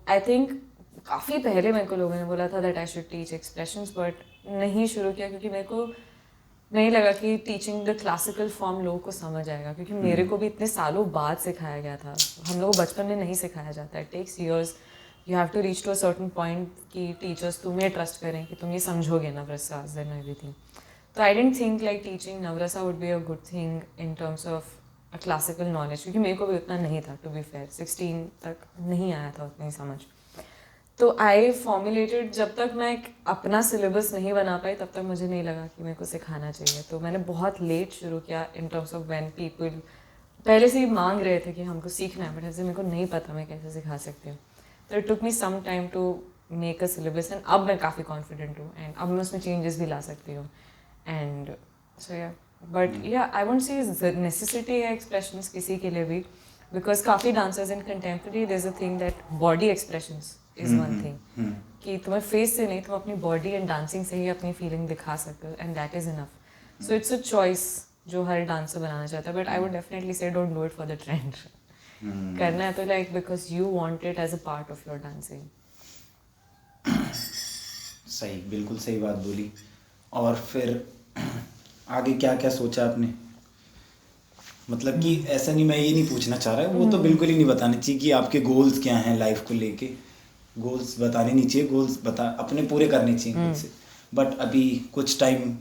आई थिंक काफ़ी पहले मेरे को लोगों ने बोला था that I should teach expressions, but नहीं शुरू किया क्योंकि मेरे को नहीं लगा कि टीचिंग द क्लासिकल फॉर्म लोगों को समझ आएगा, क्योंकि मेरे को भी इतने सालों बाद सिखाया गया था, हम लोग को बचपन में नहीं सिखाया जाता, it takes years, you have to reach to a certain point कि टीचर्स तुम्हें ट्रस्ट करें कि तुम ये समझोगे नवरसाज एंड एवरीथिंग। तो I don't think like teaching navarasa would be a good thing in terms of a classical knowledge, क्योंकि मेरे को भी उतना नहीं था, टू बी फेयर 16 तक नहीं आया था उतनी समझ। तो आई फॉर्मुलेटेड, जब तक मैं अपना सिलेबस नहीं बना पाई तब तक मुझे नहीं लगा कि मेरे को सिखाना चाहिए, तो मैंने बहुत लेट शुरू किया इन टर्म्स ऑफ व्हेन पीपल पहले से ही मांग रहे थे कि हमको सीखना है, बट ऐसे मेरे को नहीं पता मैं कैसे सिखा सकती हूँ, तो it took me some time to make a syllabus, and अब मैं काफ़ी कॉन्फिडेंट हूँ, एंड अब मैं उसमें चेंजेस भी ला सकती हूँ, and so yeah but yeah I won't say necessity है एक्सप्रेशंस किसी के लिए भी, बिकॉज काफ़ी dancers in contemporary there is a thing that body expressions is one thing, कि तुम्हें फेस से नहीं, तुम अपनी बॉडी एंड डांसिंग से ही अपनी फीलिंग दिखा सकते हो, and that is enough. So it's a choice जो हर डांसर बनाना चाहता है, but I would definitely say don't do it for the trend. करना है तो like because you want it as a part of your dancing. सही, बिल्कुल सही बात बोली। और फिर आगे क्या क्या सोचा आपने? मतलब कि ऐसा नहीं, मैं ये नहीं पूछना चाह रहा, वो तो बिल्कुल ही नहीं बताना चाहिए कि आपके गोल्स क्या हैं लाइफ को लेके, गोल्स बताने नहीं चाहिए, गोल्स अपने पूरे करने चाहिए खुद से, बट अभी कुछ टाइम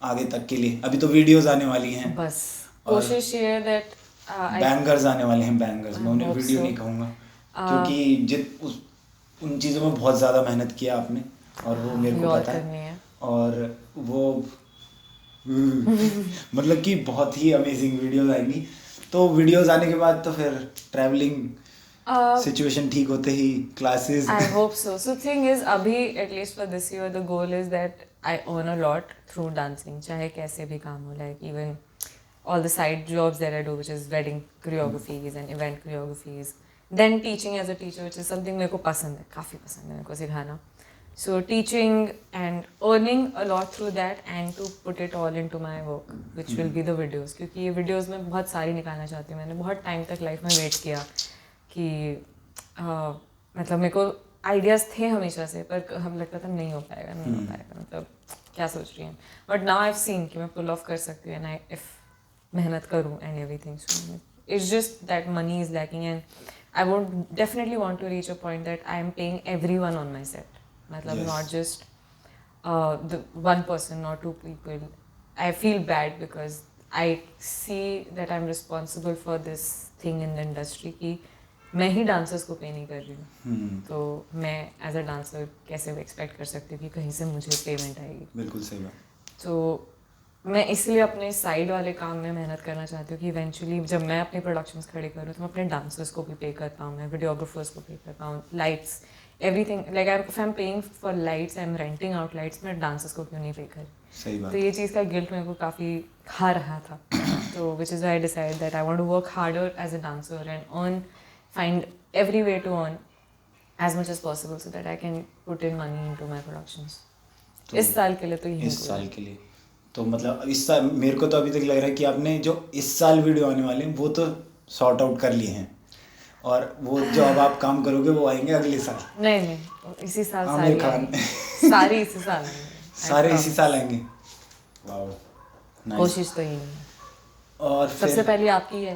आगे तक के लिए, अभी तो वीडियोस आने वाली हैं, बस कोशिश ये है दैट बैंगर्स आने वाले हैं, बैंगर्स, मैं उन्हें वीडियो नहीं कहूँगा, क्योंकि उन चीज़ों में बहुत ज़्यादा मेहनत किया आपने, और वो मेरे को पता है, और वो मतलब कि बहुत ही अमेजिंग वीडियोस आएंगी। तो वीडियोस आने के बाद तो फिर ट्रैवलिंग सिचुएशन ठीक होते ही classes, I hope so. So thing is अभी at least for this year the goal is that I earn a lot through dancing, चाहे कैसे भी काम हो, like even all the side jobs that I do, which is wedding choreographies and event choreographies, then teaching as a teacher, which is something मेरे को पसंद है, काफ़ी पसंद है मेरे को सिखाना, so teaching and earning a lot through that, and to put it all into my work, which will be the videos, क्योंकि ये videos मैं बहुत सारी निकालना चाहती हूँ, मैंने बहुत टाइम तक लाइफ में वेट किया कि मतलब मेरे को आइडियाज़ थे हमेशा से, पर हम लगता था नहीं हो पाएगा, मतलब क्या सोच रही हैं, but now I have seen कि मैं पुल ऑफ कर सकती हूँ, एंड आई इफ मेहनत करूँ and everything, so it's just that money is lacking, and I would definitely want to reach a point that I am paying everyone on my set, मतलब not just the one person or two people. I feel bad because I see that I'm responsible for this thing in the industry कि मैं ही dancers को पे नहीं कर रही हूँ, तो मैं एज अ डांसर कैसे एक्सपेक्ट कर सकती हूँ कि कहीं से मुझे पेमेंट आएगी। बिल्कुल सही बात। तो मैं इसलिए अपने साइड वाले काम में मेहनत करना चाहती हूँ कि इवेंचुअली जब मैं अपनी प्रोडक्शंस खड़ी करूँ तो मैं अपने डांसर्स को भी पे कर पाऊँ, मैं वीडियोग्राफर्स को पे कर पाऊँ, lights, everything, like if I'm paying for lights, I'm renting out lights, मैं डांसर्स को क्यों नहीं पे कर। सही बात। तो ये चीज़ का गिल्ट मेरे को काफ़ी खा रहा था, तो which is why I decided that I want to work harder as a dancer and find every way to earn as much as possible so that I can put in money into my productions. तो इस साल के लिए तो यही इस साल के लिए तो मतलब इस साल मेरे को तो अभी तक लग रहा है कि आपने जो इस साल वीडियो आने वाले हैं वो तो सॉर्ट आउट कर लिए हैं, और वो जो अब आप काम करोगे वो आएंगे अगले साल। नहीं इसी साल आमिर खान सारी इसी साल सारे इसी साल आएंगे। Wow, nice. कोशिश तो यही है, और सबसे पहले आपकी है।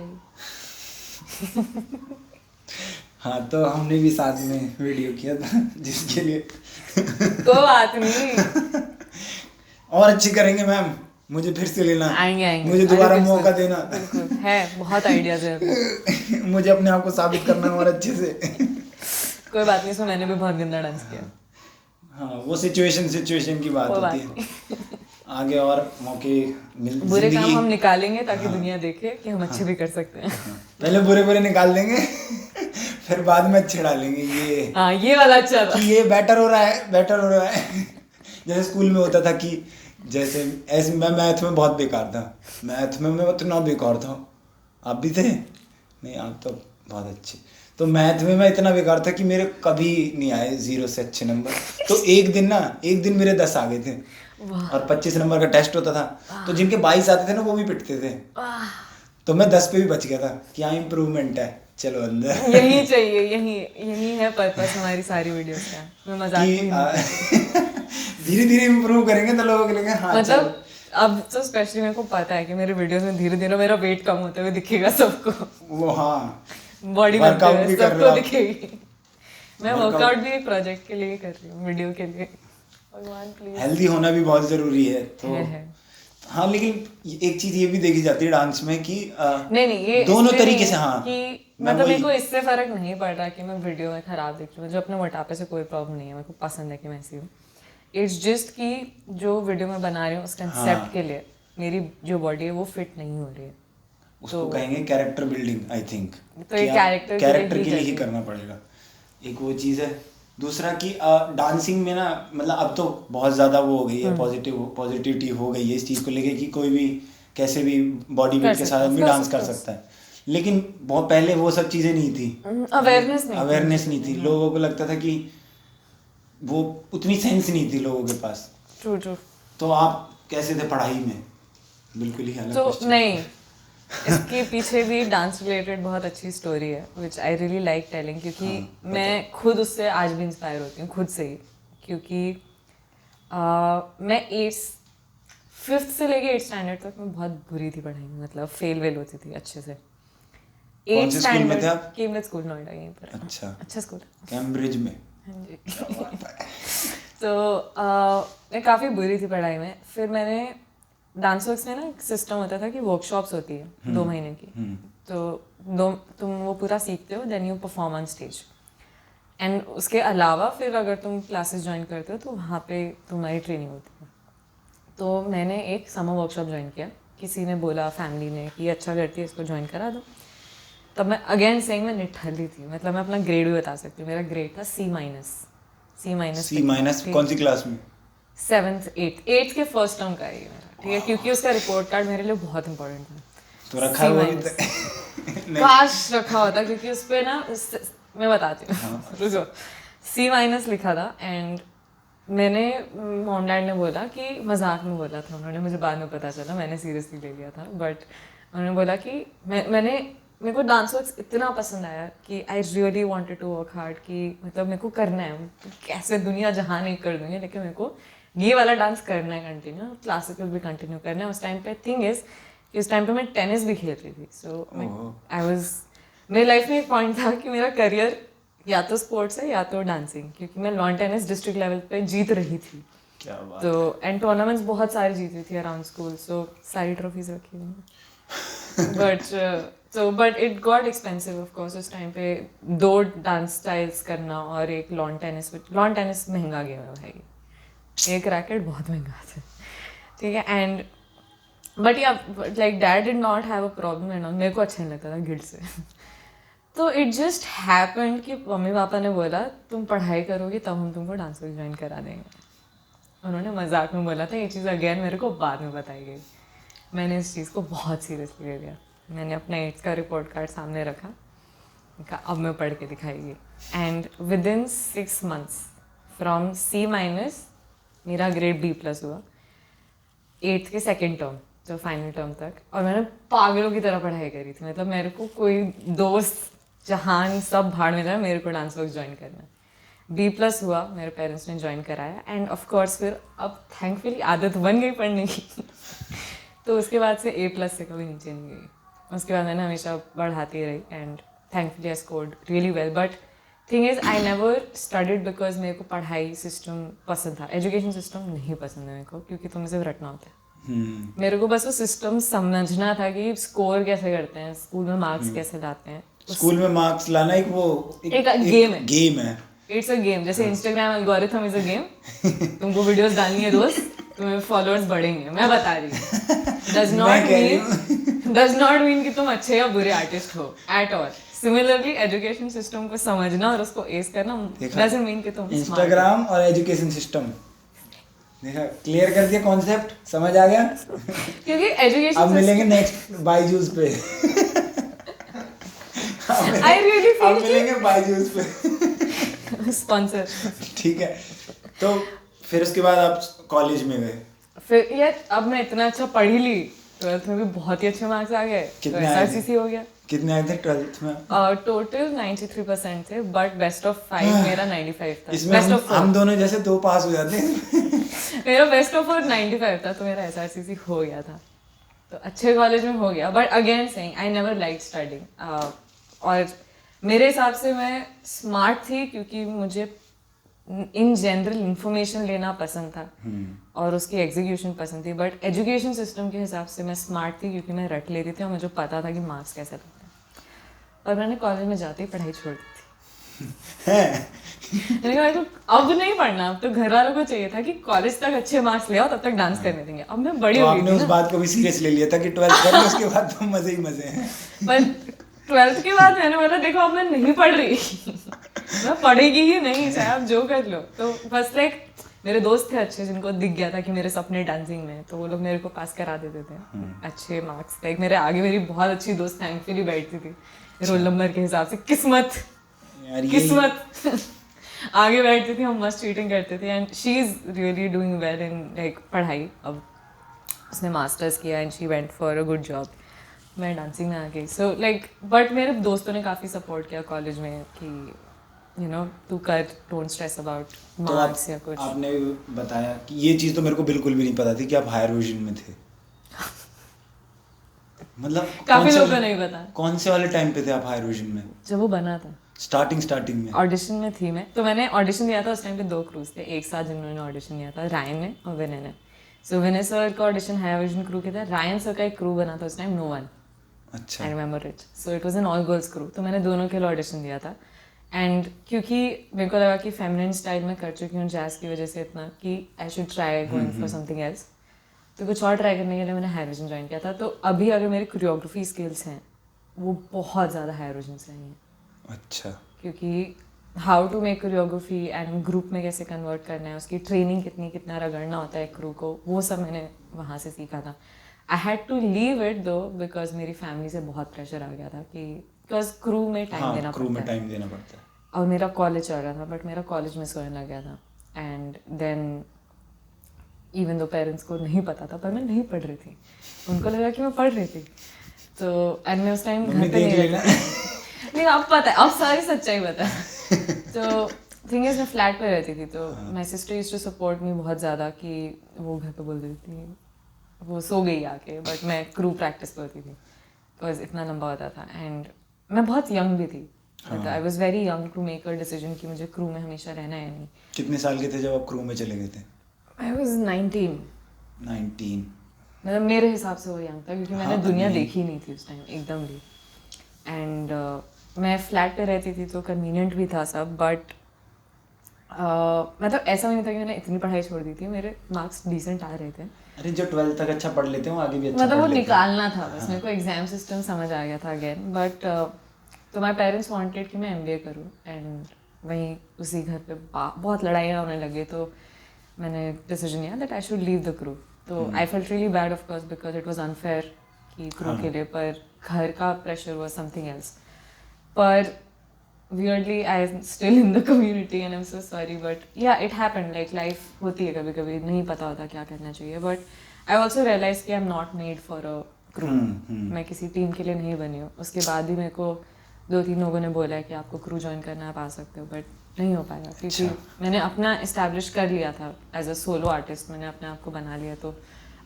हाँ, तो हमने भी साथ में वीडियो किया था जिसके लिए कोई बात नहीं। और अच्छी करेंगे मैम, मुझे फिर से लेना, आएंगे मुझे दोबारा मौका देना। बिल्कुल है, बहुत आइडियाज है। मुझे अपने आप को साबित करना है और अच्छे से। कोई बात नहीं, इसमें मैंने भी बहुत गंदा डांस किया। हाँ, वो सिचुएशन की बात कोई होती बात है। आगे और मौके बुरे काम जिंदगी। हम निकालेंगे ताकि दुनिया देखे कि हम अच्छे भी कर सकते हैं। पहले बुरे बुरे निकाल देंगे, फिर बाद में अच्छे डालेंगे। ये हाँ, ये वाला अच्छा था। कि ये बेटर हो रहा है, बेटर हो रहा है। जैसे स्कूल में होता था कि जैसे ऐसे मैं मैथ में बहुत बेकार था, मैथ में मैं इतना बेकार था। आप भी थे? नहीं, आप तो बहुत अच्छे। तो मैथ में मैं इतना बेकार था कि मेरे कभी नहीं आए 0 से अच्छे नंबर। तो एक दिन मेरे 10 आ गए थे, और 25 नंबर का टेस्ट होता था, तो जिनके 22 आते थे ना वो भी पिटते थे। तो मैं 10 पे भी बच गया था। क्या इम्प्रूवमेंट है, चलो अंदर। यही चाहिए, यही है पर्पस हमारी सारी वीडियोस का। मैं मजाक भी नहीं धीरे धीरे इम्प्रूव करेंगे तो लोगों के लिए हाँ मतलब अब तो स्पेशली मेरे को पता है कि मेरे वीडियोस में धीरे धीरे मेरा वेट कम होते हुए दिखेगा सबको। वो हाँ, बॉडी बनते वर्कआउट हुए भी कर रहे सबको हो आप। दिखेगी। मैं वर्कआउट भी एक प्रोजेक्ट के लिए कर रही हूँ, वीडियो के लिए। भगवान प्लीज। हेल्दी होना भी बहुत जरूरी है तो है। हाँ, लेकिन एक चीज ये भी देखी जाती है डांस में कि नहीं ये दोनों इसलिए तरीके नहीं से। है हाँ, कि मैं मतलब वही मेरे को इससे फर्क नहीं पड़ रहा कि मैं वीडियो में खराब दिख रही हूँ। मुझे अपने मोटापे से कोई प्रॉब्लम नहीं है, मेरे को पसंद है कि मैं ऐसी हूँ। इट्स जस्ट कि जो वीडियो में बना रही हूँ उस कंसेप्ट के लिए मेरी जो बॉडी है वो फिट नहीं हो रही है। उसको कहेंगे कैरेक्टर बिल्डिंग, आई थिंक। तो ये कैरेक्टर के लिए ही करना पड़ेगा। एक वो चीज़ है। दूसरा कि डांसिंग में ना, मतलब अब तो बहुत ज़्यादा वो हो गई है, पॉजिटिविटी हो गई है इस चीज़ को लेके कि कोई भी कैसे भी बॉडी वेट के साथ भी डांस कर सकता है। लेकिन बहुत पहले वो सब चीज़ें नहीं थी, अवेयरनेस नहीं थी। लोगों को लगता था कि वो उतनी सेंस नहीं थी लोगों के पास। ट्रू। तो आप कैसे थे पढ़ाई में? बिल्कुल ही अलग तो क्वेश्चन। नहीं, इसके पीछे भी डांस रिलेटेड बहुत अच्छी स्टोरी है विच आई रियली लाइक टेलिंग, क्योंकि मैं खुद उससे आज भी इंस्पायर होती हूँ, खुद से ही। क्योंकि मैं 5th से लेके 8th स्टैंडर्ड तक मैं बहुत बुरी थी पढ़ाई में, मतलब फेल होती थी अच्छे से। कौन से स्कूल में थे आप? केम्ब्रिज स्कूल, नोएडा, यहीं पर। अच्छा स्कूल, कैम्ब्रिज में। हाँ जी। तो मैं काफ़ी बुरी थी पढ़ाई में। फिर मैंने डांस वर्क्स में ना एक सिस्टम होता था कि वर्कशॉप्स होती है 2 महीने की। तो तुम वो पूरा सीखते हो, then you perform on stage. And उसके अलावा फिर अगर तुम क्लासेस ज्वाइन करते हो तो वहाँ पे तुम्हारी ट्रेनिंग होती है। तो मैंने एक समर वर्कशॉप ज्वाइन किया, किसी ने बोला, फैमिली ने, कि अच्छा करती है इसको ज्वाइन करा दो। तब मैं अगेन सेइंग मैं निठल्ली थी, मतलब मैं अपना ग्रेड भी बता सकती हूँ। मेरा ग्रेड था C-। कौन सी क्लास में? 7th 8th के फर्स्ट टर्म का है ये मेरा, ठीक है, क्योंकि उसका रिपोर्ट कार्ड मेरे लिए बहुत इंपॉर्टेंट था। तो रखा हुआ भी काश रखा होता, क्योंकि उस पर ना मैं बताती हूँ, रुको। C- लिखा था। एंड मैंने, मॉम डैड ने बोला कि मजाक में बोला था उन्होंने, मुझे बाद में पता चला, मैंने सीरियसली ले लिया था। बट उन्होंने बोला कि मेरे को डांस वर्क्स इतना पसंद आया कि I really wanted to work hard, कि मतलब मेरे को करना है, कैसे दुनिया जहाँ नहीं कर दूँगी, लेकिन मेरे को ये वाला डांस करना है कंटिन्यू, क्लासिकल भी कंटिन्यू करना है। उस टाइम पे थिंग इज कि उस टाइम पे मैं टेनिस भी खेल रही थी। सो आई वाज, मेरी लाइफ में एक पॉइंट था कि मेरा करियर या तो स्पोर्ट्स है या तो डांसिंग, क्योंकि मैं लॉन टेनिस डिस्ट्रिक्ट लेवल पे जीत रही थी। क्या बात। तो एंड टूर्नामेंट्स बहुत सारी जीती थी अराउंड स्कूल, सो सारी ट्रॉफीज रखी हुई। But it got expensive of course. उस टाइम पे 2 डांस स्टाइल्स करना और एक लॉन टेनिस महंगा गेम है भाई, एक रैकेट बहुत महंगा था, ठीक है। एंड बट या like dad did not have a problem and मेरे को अच्छा नहीं लगता था गिल्ट से। तो इट जस्ट हैपेंड कि मम्मी पापा ने बोला तुम पढ़ाई करोगी तब हम तुमको डांस वर्क ज्वाइन करा देंगे। उन्होंने मजाक में बोला था, ये चीज़ अगेन मेरे को बाद में बताई गई। मैंने इस चीज़ को बहुत सीरियसली ले लिया। मैंने अपना 8th का रिपोर्ट कार्ड सामने रखा, कहा अब मैं पढ़ के दिखाएगी। And with in 6 months from C- मेरा ग्रेड B+ हुआ 8th के 2nd टर्म, जो फाइनल टर्म तक। और मैंने पागलों की तरह पढ़ाई करी थी, मतलब मेरे को कोई दोस्त जहान सब भाड़ में था, मेरे को डांस वर्क ज्वाइन करना। B+ हुआ, मेरे पेरेंट्स ने ज्वाइन कराया। एंड ऑफ कोर्स फिर अब थैंकफुली आदत बन गई पढ़ने की। तो उसके बाद से A+ से कभी नीचे नहीं गई। उसके बाद मैंने हमेशा बढ़ाती रही and thankfully I scored really well. But thing is I never studied because मेरे को पढ़ाई सिस्टम पसंद था, एजुकेशन सिस्टम नहीं पसंद है मेरे को, क्योंकि तुम्हें सिर्फ रटना होता है। मेरे को बस वो सिस्टम समझना था कि स्कोर कैसे करते हैं, स्कूल में मार्क्स कैसे लाते हैं। स्कूल में मार्क्स लाना एक गेम है। गेम है, इट्स अ गेम। जैसे Instagram algorithm is a game. तुमको वीडियोस डालनी है रोज, तुम्हें फॉलोअर्स बढ़ेंगे, मैं बता रही हूँ। डज नॉट मीन कि तुम अच्छे या बुरे आर्टिस्ट हो at all. Similarly education system को समझना और उसको एस करना डजंट मीन कि तुम इंस्टाग्राम और एजुकेशन सिस्टम देखा, क्लियर कर दिया कॉन्सेप्ट, समझ आ गया। क्योंकि एजुकेशन अब मिलेंगे नेक्स्ट बायजूस पे। आई रियली फील अब मिलेंगे बायजूस पे स्पॉन्सर। ठीक है, तो फिर उसके बाद आप कॉलेज में गए। फिर यार अब मैं इतना अच्छा पढ़ी ली, 12th में भी बहुत ही अच्छे मार्क्स आ गए, तो SRCC हो गया। कितने आए थे 12th में? टोटल 93% थे, बट बेस्ट ऑफ 5 मेरा 95 था। इसमें हम दोनों जैसे 2 पास हो जाते हैं। मेरा बेस्ट ऑफ 95 था, तो मेरा SRCC हो गया था, तो अच्छे कॉलेज में हो गया। But again saying I never like studying. और मेरे हिसाब से मैं स्मार्ट थी क्योंकि मुझे इन जनरल इंफॉर्मेशन लेना पसंद था और उसकी एग्जीक्यूशन पसंद थी। बट एजुकेशन सिस्टम के हिसाब से मैं स्मार्ट थी क्योंकि मैं रट लेती थी और मुझे पता था कि मार्क्स कैसे लगते हैं। और मैंने कॉलेज में जाते ही पढ़ाई छोड़ दी थी। मैंने कहा मेरे को अब नहीं पढ़ना, अब तो घर वालों को चाहिए था कि कॉलेज तक अच्छे मार्क्स ले आओ, तब तक डांस करने देंगे। अब मैं बड़ी तो हो गई आपने उस बात को भी सीरियस ले लिया था कि 12th कर लो, उसके बाद तो मजे ही मजे हैं। पर 12th के बाद मैंने बोला देखो अब मैं नहीं पढ़ रही। मैं पढ़ेगी ही नहीं, चाहे आप जो कर लो। तो बस लाइक मेरे दोस्त थे अच्छे जिनको दिख गया था कि मेरे सपने डांसिंग में, तो वो लोग मेरे को पास करा देते थे अच्छे मार्क्स। लाइक मेरे आगे मेरी बहुत अच्छी दोस्त थैंकफुली बैठती थी रोल नंबर के हिसाब से। किस्मत आगे बैठती थी, हम मस्त चीटिंग करते थे। And she is really doing well in like पढ़ाई। अब उसने मास्टर्स किया and she went for a good job. मैं डांसिंग में आ गई। सो लाइक बट मेरे दोस्तों ने काफ़ी सपोर्ट किया कॉलेज में कि यू नो तू कर, डोंट स्ट्रेस अबाउट मार्क्स या कुछ। आपने बताया कि ये चीज़ तो मेरे को बिल्कुल भी नहीं पता थी कि आप हायर विजन में थे। मतलब काफी लोगों को नहीं पता। कौन से वाले टाइम पे थे आप हायर विजन में? जब वो बना था स्टार्टिंग में ऑडिशन में थी मैं। तो मैंने ऑडिशन दिया था उस टाइम पे 2 क्रूज थे एक साथ जिन्होंने ऑडिशन दिया था, रायन ने और विनय ने। सो विनय सर का ऑडिशन हायर विजन क्रू के था, रायन सर का एक क्रू बना था उस टाइम, नो वन। अच्छा, I remember it. So it was an all girls crew. तो मैंने दोनों के लिए ऑडिशन दिया था। एंड क्योंकि मेरे को लगा कि फेमिनिन स्टाइल में कर चुकी हूँ जैज़ की वजह से इतना कि I should try going for something else, तो कुछ और ट्राई करने के लिए मैंने हायर विजन ज्वाइन किया था। तो अभी अगर मेरी कोरियोग्राफी स्किल्स हैं वो बहुत ज़्यादा हायर विजन से आई हैं। अच्छा, क्योंकि how to make choreography and group में कैसे कन्वर्ट करना है, उसकी ट्रेनिंग कितना रगड़ना होता है क्रू को, वो सब मैंने वहाँ से सीखा था। I had to leave it though because मेरी फैमिली से बहुत प्रेशर आ गया था कि बिकॉज क्रू में टाइम देना पड़ता है और मेरा कॉलेज चल रहा था। बट मेरा कॉलेज मिस होने लग गया था। And then even though parents को नहीं पता था पर मैं नहीं पढ़ रही थी, उनको लगा कि मैं पढ़ रही थी। तो एंड मैं उस टाइम घर पे नहीं रहती। नहीं अब पता है, अब सारी सच्चाई पता है। तो थिंग इज मैं फ्लैट पे रहती थी, तो my sister used to support me बहुत ज़्यादा कि वो घर पे बोल देती थी वो सो गई आके, बट मैं क्रू प्रैक्टिस करती थी बिकॉज इतना लंबा होता था। एंड मैं बहुत यंग भी थी, I was very young to make a decision कि मुझे क्रू में हमेशा रहना है नहीं। कितने साल के थे जब आप क्रू में चले गए थे? I was 19। मतलब मेरे हिसाब से वो यंग था क्योंकि मैंने दुनिया देखी नहीं थी उस टाइम एकदम भी। एंड मैं फ्लैट पे रहती थी तो कन्वीनियंट भी था सब, बट मतलब ऐसा नहीं था कि मैंने इतनी पढ़ाई छोड़ दी थी, मेरे मार्क्स डिसेंट आ रहे थे। अरे जो 12th तक अच्छा पढ़ लेते हैं वो आगे भी अच्छा मतलब वो निकालना था बस। मेरे को एग्जाम सिस्टम समझ आ गया था अगेन। बट तो माई पेरेंट्स वांटेड कि मैं MBA करूँ एंड वहीं उसी घर पे बहुत लड़ाइयाँ होने लगे। तो मैंने डिसीजन लिया that I should leave the crew. तो I felt really bad of course because it was unfair कि क्रू के लिए, पर घर का प्रेशर वाज समथिंग एल्स। पर weirdly I am still in the community and I'm so sorry, but yeah it happened, like life होती है कभी कभी, नहीं पता होता क्या करना चाहिए। but I also realized कि I'm not made for a crew। मैं किसी टीम के लिए नहीं बनी हूँ। उसके बाद भी मेरे को 2-3 लोगों ने बोला है कि आपको क्रू ज्वाइन करना है, आप आ सकते हो, बट नहीं हो पाएगा क्योंकि मैंने अपना इस्टेब्लिश कर लिया था एज अ सोलो आर्टिस्ट, मैंने अपने आप को बना लिया। तो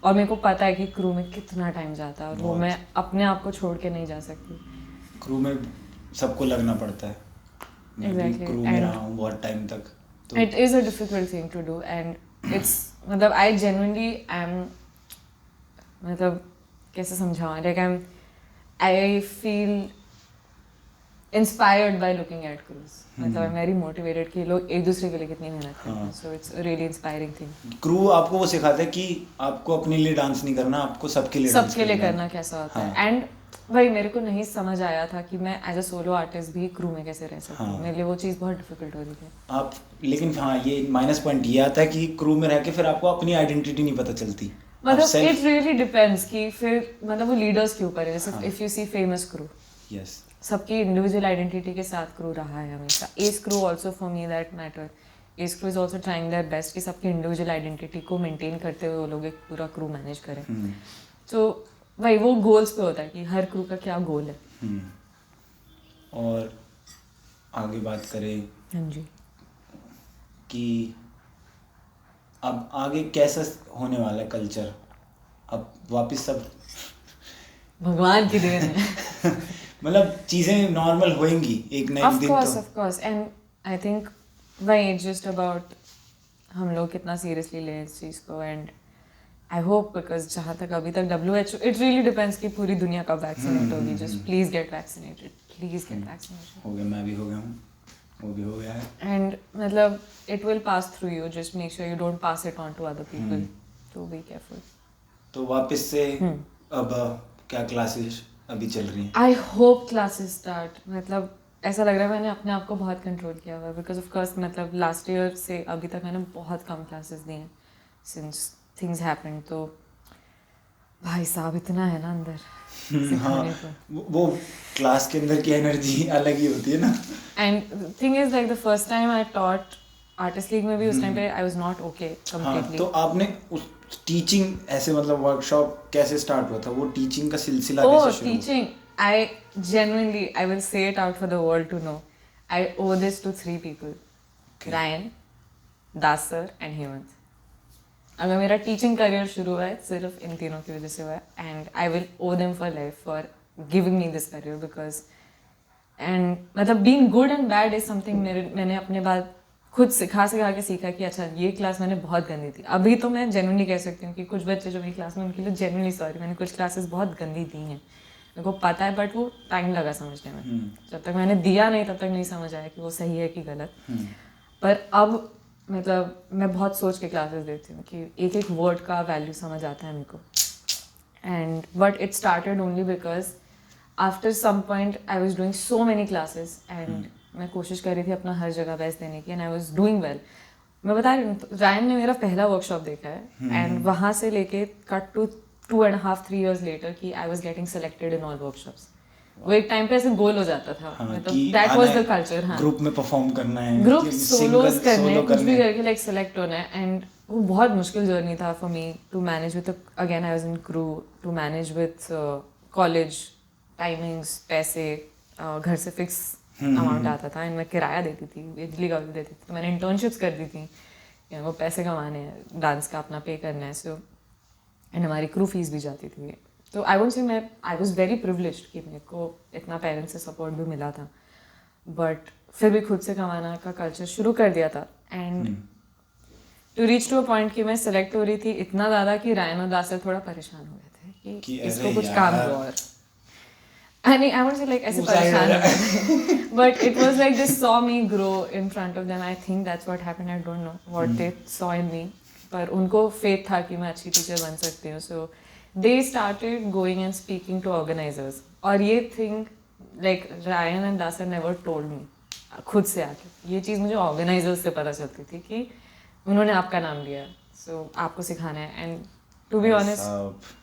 और मेरे को पता है कि क्रू में कितना टाइम जाता है और वो मैं अपने आप को छोड़ के नहीं जा सकती। क्रू में सबको लगना पड़ता है। मैं भी Exactly. क्रू में रहा हूँ बहुत टाइम तक, तो It is a difficult thing to do, and it's मतलब I genuinely am, मतलब कैसे समझाऊँ, like I feel inspired by looking at crews. मतलब I'm very motivated कि लोग एक दूसरे के लिए कितनी मेहनत करते हैं, so it's a really inspiring thing. Crew आपको वो सिखाता है कि आपको अपने लिए डांस नहीं करना, आपको सबके लिए डांस सबके लिए करना है। करना कैसा होता हाँ। है, एंड भाई मेरे को नहीं समझ आया था कि मैं एज अ सोलो आर्टिस्ट भी क्रू में कैसे रह सकती हूँ। हाँ। मेरे लिए वो चीज़ बहुत डिफिकल्ट हो रही थी। आप लेकिन हाँ, ये माइनस पॉइंट ये आता है कि क्रू में रह के फिर आपको अपनी आइडेंटिटी नहीं पता चलती। आप मतलब self- इट रियली डिपेंड्स कि फिर मतलब वो लीडर्स के ऊपर है। जैसे हाँ। If you see famous crew, yes, सबकी इंडिविजुअल आइडेंटिटी के साथ क्रू रहा है हमेशा। S crew also for me that matter, S crew is also trying their best कि सबकी इंडिविजुअल आइडेंटिटी को मेंटेन करते हुए वो लोग एक पूरा क्रू मैनेज करें। तो भाई वो गोल्स पे होता है कि हर क्रू का क्या गोल है। और आगे बात करें हाँ जी। कि अब आगे कैसा होने वाला है कल्चर, अब वापस सब भगवान की देन है। मतलब चीज़ें नॉर्मल होएंगी एक ना एक दिन तो। Of course, and I think भाई इट्स जस्ट अबाउट हम लोग कितना सीरियसली लें इस चीज़ को, एंड आई होप, बिकॉज जहाँ तक अभी तक WHO, इट रियली डिपेंड्स कि पूरी दुनिया कब वैक्सीनेट होगी। Just please get vaccinated, please get vaccinated. हो गया, मैं भी हो गया हूँ, वो भी हो गया है। एंड मतलब it will pass through you, just make sure you don't pass it on to other people, तो बी केयरफुल। तो वापस से अब क्या क्लासेस अभी चल रही हैं? आई होप क्लासेस स्टार्ट, मतलब ऐसा लग रहा है मैंने अपने आप को बहुत कंट्रोल किया हुआ है, बिकॉज ऑफ कोर्स मतलब लास्ट ईयर से अभी तक मैंने बहुत कम क्लासेस दी हैं सिंस थिंग्स हैपेंड। तो भाई साहब इतना है ना अंदर सिखाने को। वो क्लास के अंदर की एनर्जी अलग ही होती है ना। And thing is like the first time I taught artist league में भी उस टाइम पे आई वाज नॉट ओके हाँ, कंप्लीटली। तो आपने उस टीचिंग ऐसे मतलब वर्कशॉप कैसे स्टार्ट हुआ था? वो टीचिंग का सिलसिला Oh, कैसे शुरू हुआ? teaching. I will say it out for the world to know. I owe this to 3 people. Okay. Ryan, Das sir and Hemant. अगर मेरा टीचिंग करियर शुरू हुआ है सिर्फ इन तीनों की वजह से हुआ है, and I will owe them for life for giving me this career, because and मतलब being good and bad is something मैंने अपने बाद खुद सिखा के सीखा कि अच्छा ये क्लास मैंने बहुत गंदी थी। अभी तो मैं जेन्युइनली कह सकती हूँ कि कुछ बच्चे जो मेरी क्लास में, उनके लिए जेन्युइनली सॉरी, मैंने कुछ क्लासेस बहुत गंदी दी हैं, मेरे को पता है, बट वो टाइम लगा समझने में। जब तक मैंने दिया नहीं तब तक नहीं समझ आया कि वो सही है कि गलत। पर अब मतलब मैं बहुत सोच के क्लासेस देती हूँ कि एक एक वर्ड का वैल्यू समझ आता है मेरे को। And but it started only because after some point I was doing so many classes, and मैं कोशिश कर रही थी अपना हर जगह बेस्ट देने की, and I was doing well. मैं बता रही हूँ, रायन ने मेरा पहला वर्कशॉप देखा है, एंड वहाँ से लेके कट टू 2.5-3 years लेटर कि I was getting selected in all workshops. वो एक टाइम पे ऐसे गोल हो जाता था, मतलब दैट वाज द कल्चर। हाँ, ग्रुप में परफॉर्म करना है, ग्रुप सोलोस करने हैं, कुछ भी करने करके लाइक सेलेक्ट होना है। एंड वो बहुत मुश्किल जर्नी था for me to manage with, again I was in crew, to manage with college timings, पैसे, घर से फिक्स अमाउंट आता था, एंड मैं किराया देती थी, बिजली का बिल देती थी, तो मैंने इंटर्नशिप्स कर दी थी, वो पैसे कमाने हैं, डांस का अपना पे करना है, सो एंड हमारी क्रू फीस भी जाती थी। तो आई वोंट से मैं आई वॉज वेरी प्रिविलेज्ड कि मेरे को इतना पेरेंट्स से सपोर्ट भी मिला था, बट फिर भी खुद से कमाना का कल्चर शुरू कर दिया था। And to reach to a point कि मैं सेलेक्ट हो रही थी इतना ज़्यादा कि रायन और दास थोड़ा परेशान हो गए थे कि इसको कुछ काम दो। और I won't say like ऐसे परेशान, but it was like they saw me grow in front of them. I think that's what happened. I don't know what they saw in me, पर उनको faith था कि मैं अच्छी टीचर बन सकती हूँ. So they started going and speaking to organizers. और ये thing like Ryan and Dasa never told me. खुद से आके ये चीज़ मुझे organizers से पता चलती थी कि उन्होंने आपका नाम लिया, so आपको सिखाना है. And to be honest,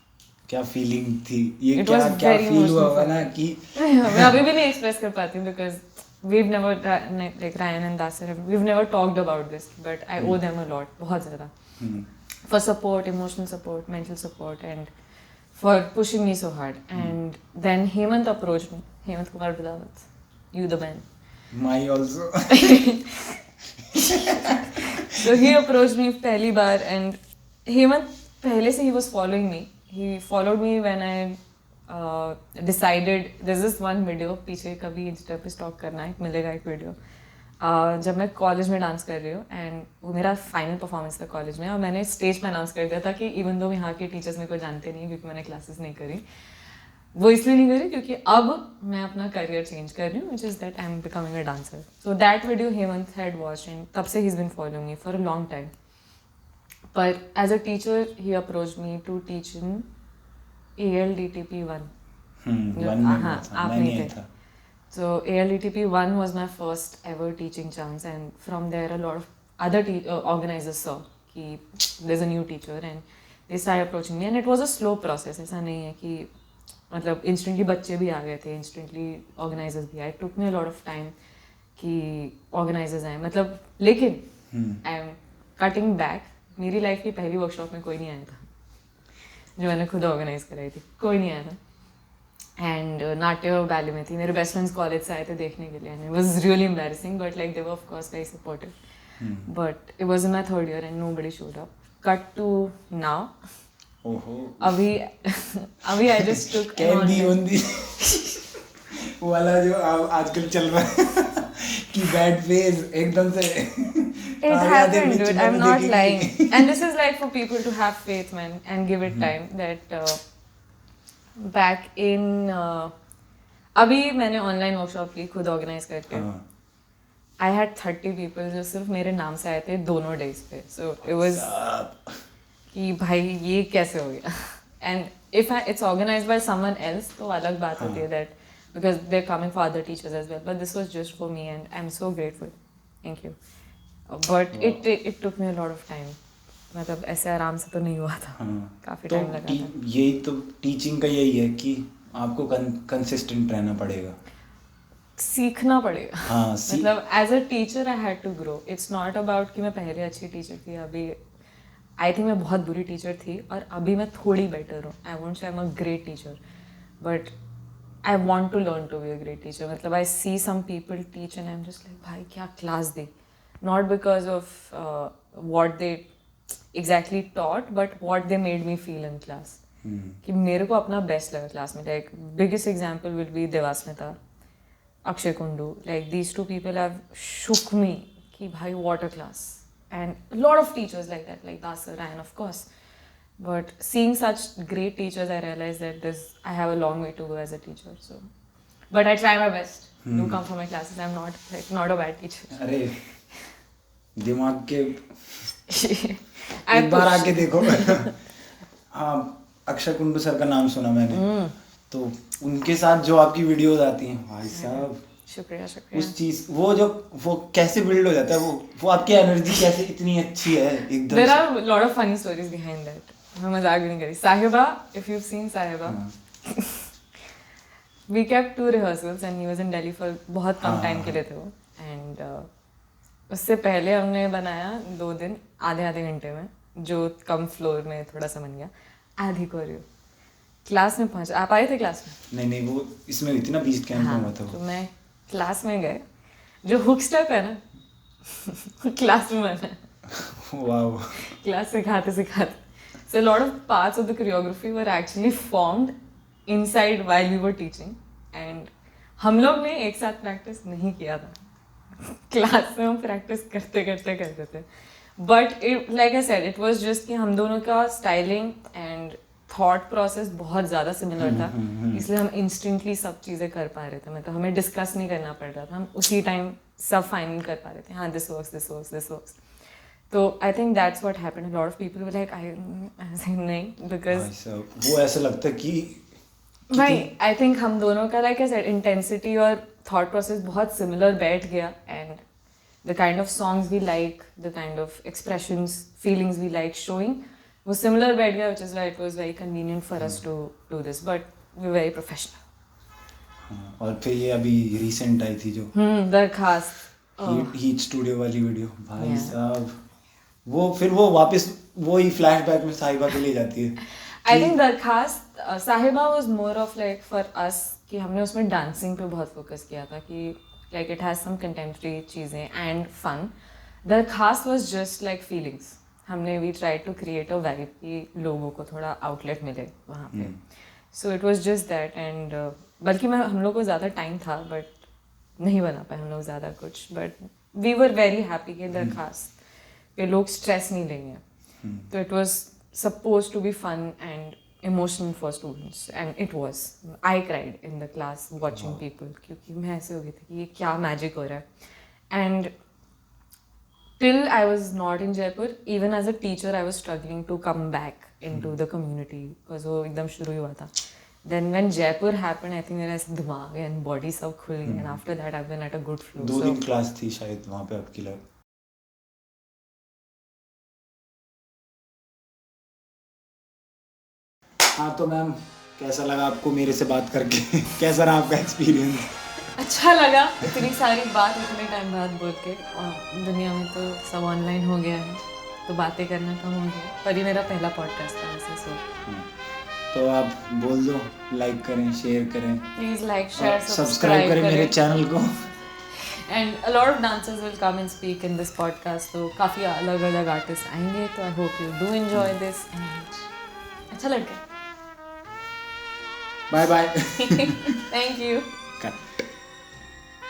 क्या फीलिंग थी ये, It क्या was क्या very फील हुआ emotional होगा for ना me. कि मैं अभी भी नहीं एक्सप्रेस कर पाती हूँ because we've never like Ryan and Dasar we've never talked about this, but I owe them a lot, बहुत ज़्यादा, for support, emotional support, mental support, and for pushing me so hard. And then Hemant approached me, Hemant Kumar Bilawat, you the man. my also So he approached me पहली बार, and Hemant पहले से he was following me. He followed me when I decided there's this one video, पीछे कभी Insta पे stock करना है, मिलेगा एक वीडियो, जब मैं कॉलेज में डांस कर रही हूँ एंड वो मेरा फाइनल परफॉर्मेंस था कॉलेज में, और मैंने स्टेज पे अनाउंस कर दिया था कि इवन दो यहाँ के टीचर्स मेरे को जानते नहीं क्योंकि मैंने क्लासेस नहीं करी, वो इसलिए नहीं करी क्योंकि अब मैं अपना करियर चेंज कर रही हूँ, which is that I am becoming a dancer. So that video Hemant had watched and तब से ही is been following me for a long time. But as a teacher, he approached me to teach in ALDTP 1. One में हाँ, था, आप मैं नहीं नहीं थे. था. So ALDTP 1 was my first ever teaching chance, and from there a lot of other organizers saw कि there's a new teacher and they started approaching me, and it was a slow process. ऐसा नहीं है कि मतलब instantly बच्चे भी आ गए थे, instantly organizers भी आए. It took me a lot of time कि organizers आए, मतलब लेकिन I am cutting back. मेरी लाइफ की पहली वर्कशॉप में कोई नहीं आया था जो मैंने खुद ऑर्गेनाइज कराई थी, कोई नहीं आया था. एंड नाट्य बैले में थी, मेरे बेस्ट फ्रेंड्स कॉलेज से आए थे देखने के लिए, and it was really embarrassing but like they were of course very supportive. But it was in my third year and nobody showed up. Cut to now. ओहो. अभी आई जस्ट टुक कैंडी ओंदी वाला जो आजकल चल रहा है कि बैड फेज एकदम से. It happened, dude. I'm not lying. And this is like for people to have faith, man, and give it time. That back in अभी मैंने ऑनलाइन वर्कशॉप ली खुद ऑर्गेनाइज करके. I had 30 people जो सिर्फ मेरे नाम से आए थे दोनों डेज पे. So it was कि भाई ये कैसे हो गया. And if it's organized by someone else तो अलग बात होती है, that because they're coming for other teachers as well. But this was just for me and I'm so grateful. Thank you. But it took me a lot of time. मतलब ऐसे आराम से तो नहीं हुआ था. काफी टाइम लगा था. यही तो टीचिंग का यही है कि आपको कंसिस्टेंट रहना पड़ेगा, सीखना पड़ेगा. हाँ, मतलब as a teacher I had to grow. It's not about कि मैं पहले अच्छी टीचर थी, अभी आई थिंक मैं बहुत बुरी टीचर थी और अभी मैं थोड़ी बेटर हूँ. I won't say I am a great teacher but I want to learn to be a great teacher. मतलब I see some people teach and I am just like भाई क्या क्लास दी. Not because of what they exactly taught, but what they made me feel in class. कि मेरे को अपना best लगा class में. Like biggest example will be देवास्मिता, Akshay Kundu. Like these two people have shook me कि भाई what a class. And a lot of teachers like that, like Dasar, Ryan of course. But seeing such great teachers, I realized that I have a long way to go as a teacher. So, but I try my best. Do come for my classes. I'm not a bad teacher. अरे दिमाग के एक बार आके देखो. हाँ, Akshay Kundu sir का नाम सुना मैंने. तो उनके साथ जो आपकी वीडियोस आती हैं भाई साहब, शुक्रिया. उस चीज वो कैसे बिल्ड हो जाता है, वो आपकी एनर्जी कैसे इतनी अच्छी है एकदम. There are lot of funny stories behind that. मैं मजाक भी नहीं करी. साहिबा, if you've seen साहिबा, we kept 2 rehearsals and he was in Delhi for बहुत कम टाइम के लिए थे वो. And उससे पहले हमने बनाया 2 दिन आधे घंटे में, जो कम फ्लोर में थोड़ा सा बन गया. आधी कोरियो क्लास में पहुंच. आप आए थे क्लास में? नहीं वो इसमें हुई थी ना, बीच कैंप में हुआ था. तो मैं क्लास में गए, जो हुक स्टेप है ना क्लास में बना. वाओ. क्लास सिखाते so a lot of parts of the choreography were actually formed inside while we were teaching. And हम लोग ने एक साथ प्रैक्टिस नहीं किया था. क्लास में हम प्रैक्टिस करते थे. But it like I said, it was just कि हम दोनों का स्टाइलिंग एंड थॉट प्रोसेस बहुत ज़्यादा सिमिलर था, इसलिए हम इंस्टेंटली सब चीज़ें कर पा रहे थे. मतलब हमें डिस्कस नहीं करना पड़ रहा था, हम उसी टाइम सब फाइनल कर पा रहे थे. हाँ, दिस वर्क्स. तो I think that's what happened. A lot of people were like I नहीं, बिकॉज वो ऐसा लगता है कि भाई आई थिंक हम दोनों का लाइक आई सेड इंटेंसिटी और थॉट प्रोसेस बहुत सिमिलर बैठ गया. And the kind of songs we like, the kind of expressions, feelings we like showing, वो सिमिलर बैठ गया, which is why it was very convenient for us to do this. But we were very professional. और फिर ये अभी recent आई थी जो दरखास्त, हीट स्टूडियो वाली वीडियो, भाई साहब वो फिर वो वापस वो ही फ्लैशबैक में साहिबा के लिए जाती है. आई थिंक दरखास्त साहिबा was more of like for us कि हमने उसमें डांसिंग पे बहुत फोकस किया था कि like it has some contemporary चीज़ें एंड फन. दरखास्त वाज जस्ट लाइक फीलिंग्स. हमने we try to create a vibe कि लोगों को थोड़ा आउटलेट मिले वहाँ पे. So it was just that. And बल्कि हम लोग को ज़्यादा टाइम था बट नहीं बना पाए हम लोग ज़्यादा कुछ. But we were very happy कि दरखास्त पे लोग स्ट्रेस नहीं लेंगे. तो it was suppose to be fun and emotional for students and it was. I cried in the class watching people, क्योंकि मैं ऐसे हो गई थी कि ये क्या मैजिक हो रहा है. And till I was not in Jaipur, even as a teacher, I was struggling to come back into the community because वो एकदम शुरू ही हुआ था. Then when Jaipur happened, I think मेरा ऐसे दिमाग and body सब खुल गया. And after that, I've been at a good flow. 2 दिन क्लास थी शायद वहाँ पे आपकी लग. हाँ तो मैम कैसा लगा आपको मेरे से बात करके? कैसा रहा आपका एक्सपीरियंस? अच्छा लगा इतनी सारी बात इतने टाइम बाद बोल के. और दुनिया में तो सब ऑनलाइन हो गया है तो बातें करना कम हो गया. पर ये मेरा पहला पॉडकास्ट था वैसे. सो तो आप बोल दो, लाइक करें, शेयर करें, प्लीज लाइक शेयर सब्सक्राइब करें मेरे चैनल को. And a lot of dancers will come and speak in this podcast. तो काफ़ी अलग अलग आर्टिस्ट आएंगे. तो I hope you do enjoy this. And अच्छा लड़का. Bye bye. Thank you. Cut.